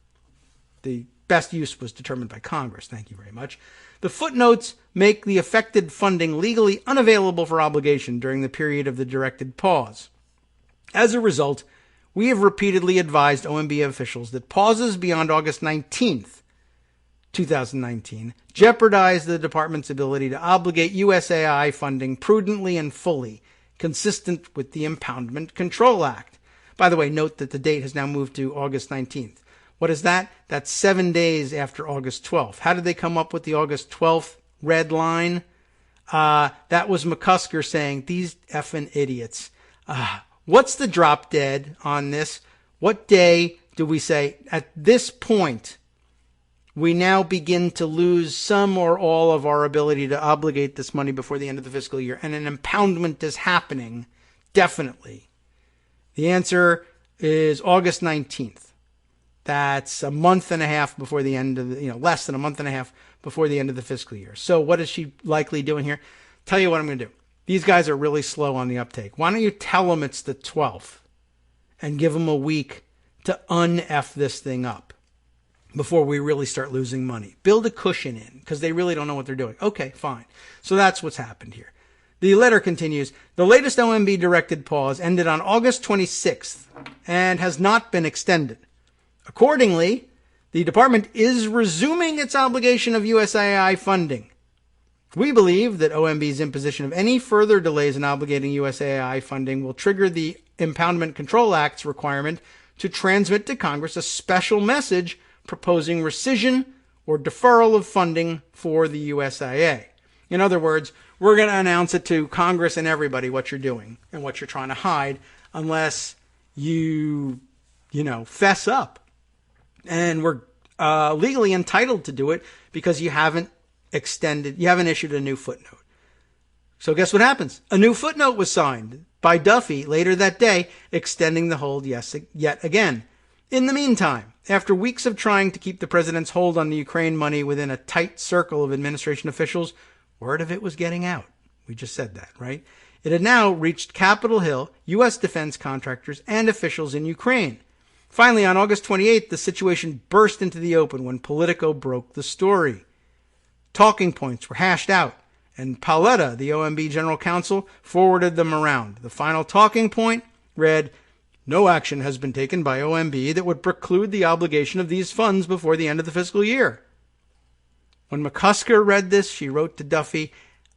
The best use was determined by Congress. Thank you very much. The footnotes make the affected funding legally unavailable for obligation during the period of the directed pause. As a result, we have repeatedly advised OMB officials that pauses beyond August 19th 2019, jeopardized the department's ability to obligate USAI funding prudently and fully, consistent with the Impoundment Control Act. By the way, note that the date has now moved to August 19th. What is that? That's 7 days after August 12th. How did they come up with the August 12th red line? That was McCusker saying, these effing idiots. What's the drop dead on this? What day do we say, at this point, we now begin to lose some or all of our ability to obligate this money before the end of the fiscal year, and an impoundment is happening, definitely? The answer is August 19th. That's a month and a half before the end of the, less than a month and a half before the end of the fiscal year. So what is she likely doing here? Tell you what I'm going to do. These guys are really slow on the uptake. Why don't you tell them it's the 12th and give them a week to un-F this thing up before we really start losing money? Build a cushion in, because they really don't know what they're doing. Okay, fine. So that's what's happened here. The letter continues, the latest OMB directed pause ended on August 26th and has not been extended. Accordingly, the department is resuming its obligation of USAI funding. We believe that OMB's imposition of any further delays in obligating USAI funding will trigger the Impoundment Control Act's requirement to transmit to Congress a special message proposing rescission or deferral of funding for the USAA. In other words, we're going to announce it to Congress and everybody what you're doing and what you're trying to hide, unless you fess up. And we're legally entitled to do it because you haven't issued a new footnote. So guess what happens? A new footnote was signed by Duffy later that day, extending the hold yet again. In the meantime, after weeks of trying to keep the president's hold on the Ukraine money within a tight circle of administration officials, word of it was getting out. We just said that, right? It had now reached Capitol Hill, U.S. defense contractors, and officials in Ukraine. Finally, on August 28th, the situation burst into the open when Politico broke the story. Talking points were hashed out, and Paoletta, the OMB general counsel, forwarded them around. The final talking point read, no action has been taken by OMB that would preclude the obligation of these funds before the end of the fiscal year. When McCusker read this, she wrote to Duffy,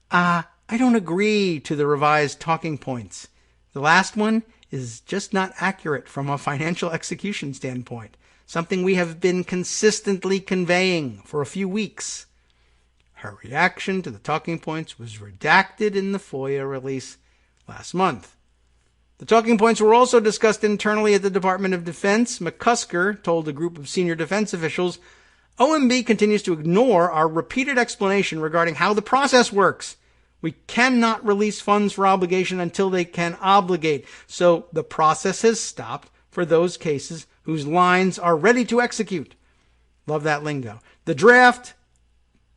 I don't agree to the revised talking points. The last one is just not accurate from a financial execution standpoint, something we have been consistently conveying for a few weeks. Her reaction to the talking points was redacted in the FOIA release last month. The talking points were also discussed internally at the Department of Defense. McCusker told a group of senior defense officials, OMB continues to ignore our repeated explanation regarding how the process works. We cannot release funds for obligation until they can obligate. So the process has stopped for those cases whose lines are ready to execute. Love that lingo. The draft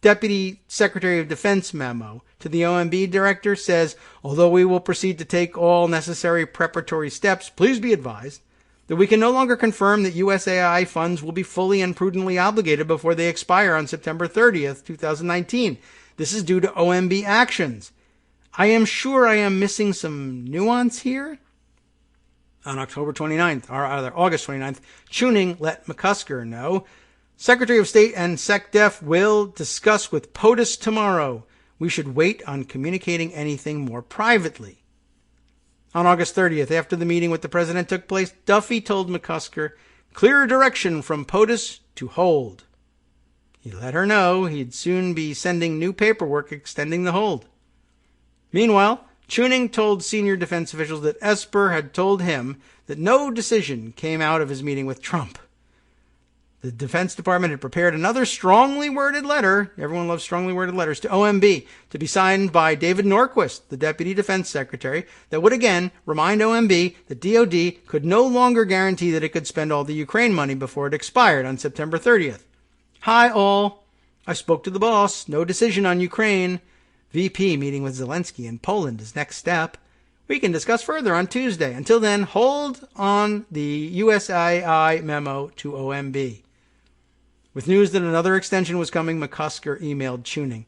Deputy Secretary of Defense memo to the OMB director says, although we will proceed to take all necessary preparatory steps, please be advised that we can no longer confirm that USAI funds will be fully and prudently obligated before they expire on September 30th, 2019. This is due to OMB actions. I am sure I am missing some nuance here. On October 29th, or rather August 29th, Tuning let McCusker know, Secretary of State and SecDef will discuss with POTUS tomorrow. We should wait on communicating anything more privately. On August 30th, after the meeting with the president took place, Duffy told McCusker clear direction from POTUS to hold. He let her know he'd soon be sending new paperwork extending the hold. Meanwhile, Tuning told senior defense officials that Esper had told him that no decision came out of his meeting with Trump. The Defense Department had prepared another strongly worded letter, everyone loves strongly worded letters, to OMB to be signed by David Norquist, the Deputy Defense Secretary, that would again remind OMB that DOD could no longer guarantee that it could spend all the Ukraine money before it expired on September 30th. Hi all. I spoke to the boss. No decision on Ukraine. VP meeting with Zelensky in Poland is next step. We can discuss further on Tuesday. Until then, hold on the USAI memo to OMB. With news that another extension was coming, McCusker emailed Tuning.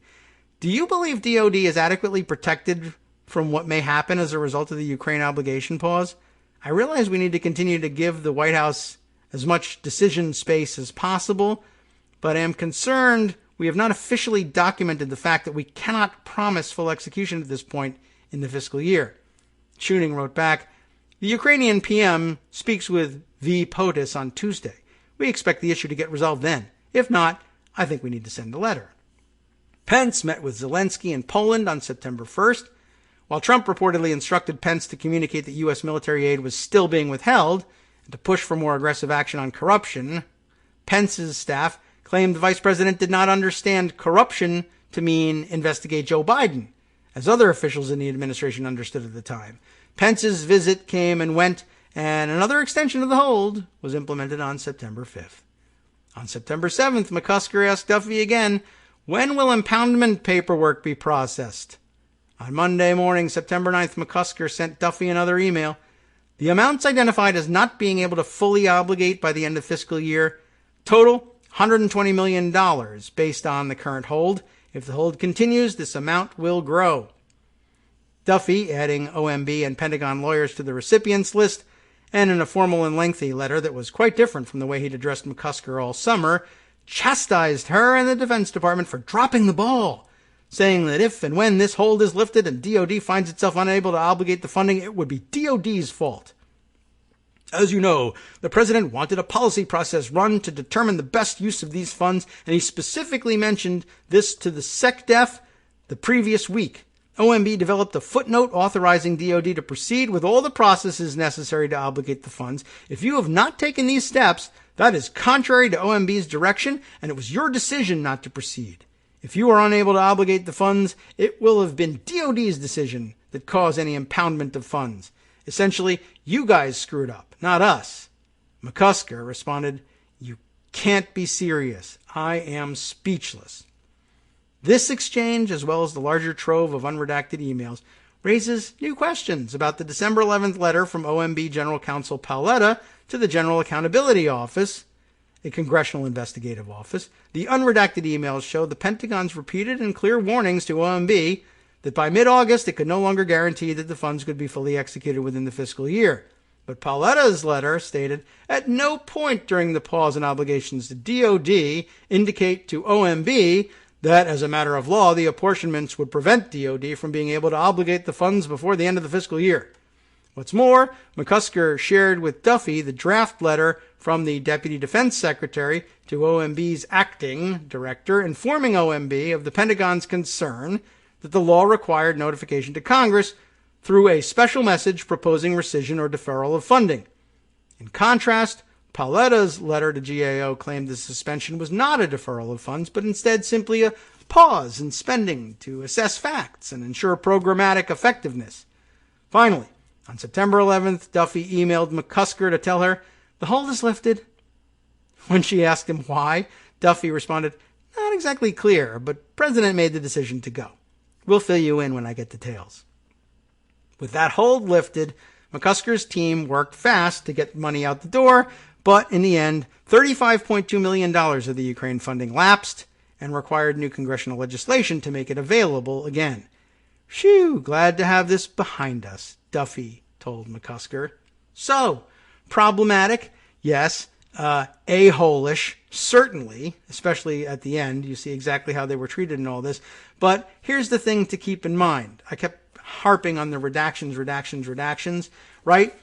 Do you believe DOD is adequately protected from what may happen as a result of the Ukraine obligation pause? I realize we need to continue to give the White House as much decision space as possible, but am concerned we have not officially documented the fact that we cannot promise full execution at this point in the fiscal year. Chuning wrote back, the Ukrainian PM speaks with V. POTUS on Tuesday. We expect the issue to get resolved then. If not, I think we need to send a letter. Pence met with Zelensky in Poland on September 1st. While Trump reportedly instructed Pence to communicate that U.S. military aid was still being withheld and to push for more aggressive action on corruption, Pence's staff claimed the vice president did not understand corruption to mean investigate Joe Biden, as other officials in the administration understood at the time. Pence's visit came and went, and another extension of the hold was implemented on September 5th. On September 7th, McCusker asked Duffy again, when will impoundment paperwork be processed? On Monday morning, September 9th, McCusker sent Duffy another email. The amounts identified as not being able to fully obligate by the end of fiscal year total $120 million based on the current hold. If the hold continues, this amount will grow. Duffy, adding OMB and Pentagon lawyers to the recipients list, and in a formal and lengthy letter that was quite different from the way he'd addressed McCusker all summer, chastised her and the Defense Department for dropping the ball, saying that if and when this hold is lifted and DOD finds itself unable to obligate the funding, it would be DOD's fault. As you know, the president wanted a policy process run to determine the best use of these funds, and he specifically mentioned this to the SecDef the previous week. OMB developed a footnote authorizing DOD to proceed with all the processes necessary to obligate the funds. If you have not taken these steps, that is contrary to OMB's direction, and it was your decision not to proceed. If you are unable to obligate the funds, it will have been DOD's decision that caused any impoundment of funds. Essentially, you guys screwed up, not us. McCusker responded, you can't be serious. I am speechless. This exchange, as well as the larger trove of unredacted emails, raises new questions about the December 11th letter from OMB General Counsel Paoletta to the General Accountability Office, a congressional investigative office. The unredacted emails show the Pentagon's repeated and clear warnings to OMB that by mid-August it could no longer guarantee that the funds could be fully executed within the fiscal year. But Pauletta's letter stated, at no point during the pause in obligations to DOD indicate to OMB that, as a matter of law, the apportionments would prevent DOD from being able to obligate the funds before the end of the fiscal year. What's more, McCusker shared with Duffy the draft letter from the Deputy Defense Secretary to OMB's acting director, informing OMB of the Pentagon's concern that the law required notification to Congress through a special message proposing rescission or deferral of funding. In contrast, Pauletta's letter to GAO claimed the suspension was not a deferral of funds, but instead simply a pause in spending to assess facts and ensure programmatic effectiveness. Finally, on September 11th, Duffy emailed McCusker to tell her the hold is lifted. When she asked him why, Duffy responded, not exactly clear, but President made the decision to go. We'll fill you in when I get details. With that hold lifted, McCusker's team worked fast to get money out the door, but in the end, $35.2 million of the Ukraine funding lapsed and required new congressional legislation to make it available again. Phew, glad to have this behind us, Duffy told McCusker. So, problematic, yes, a-hole-ish, certainly, especially at the end. You see exactly how they were treated in all this. But here's the thing to keep in mind. I kept harping on the redactions, right?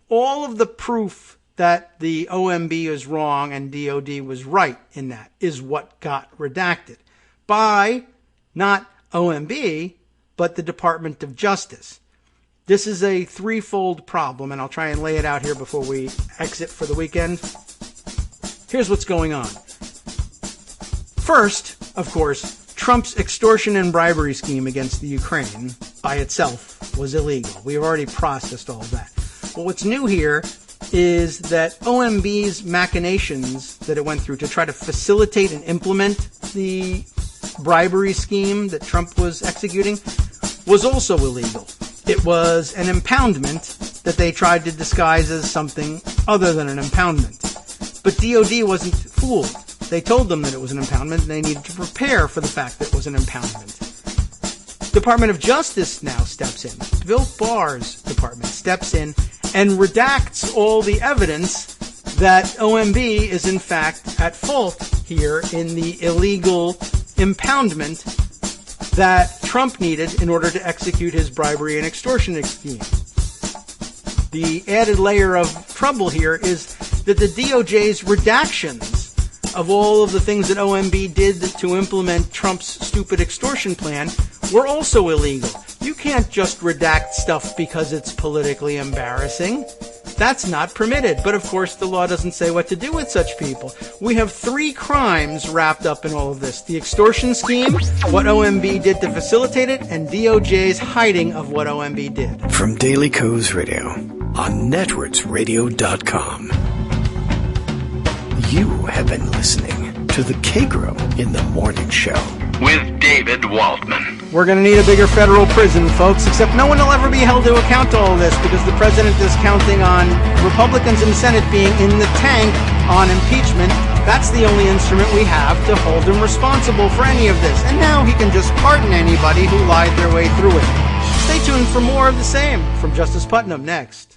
All of the proof that the OMB is wrong and DOD was right in that is what got redacted by not OMB, but the Department of Justice. This is a threefold problem, and I'll try and lay it out here before we exit for the weekend. Here's what's going on. First, of course, Trump's extortion and bribery scheme against the Ukraine by itself was illegal. We have already processed all of that. But what's new here is that OMB's machinations that it went through to try to facilitate and implement the bribery scheme that Trump was executing was also illegal. It was an impoundment that they tried to disguise as something other than an impoundment. But DOD wasn't fooled. They told them that it was an impoundment, and they needed to prepare for the fact that it was an impoundment. Department of Justice now steps in. Bill Barr's department steps in and redacts all the evidence that OMB is in fact at fault here in the illegal impoundment that Trump needed in order to execute his bribery and extortion scheme. The added layer of trouble here is that the DOJ's redactions of all of the things that OMB did to implement Trump's stupid extortion plan were also illegal. You can't just redact stuff because it's politically embarrassing. That's not permitted. But of course, the law doesn't say what to do with such people. We have 3 crimes wrapped up in all of this: the extortion scheme, what OMB did to facilitate it, and DOJ's hiding of what OMB did. From Daily Kos Radio on networksradio.com. You have been listening to the Kagro in the Morning Show with David Waldman. We're going to need a bigger federal prison, folks, except no one will ever be held to account to all this because the president is counting on Republicans in the Senate being in the tank on impeachment. That's the only instrument we have to hold him responsible for any of this. And now he can just pardon anybody who lied their way through it. Stay tuned for more of the same from Justice Putnam next.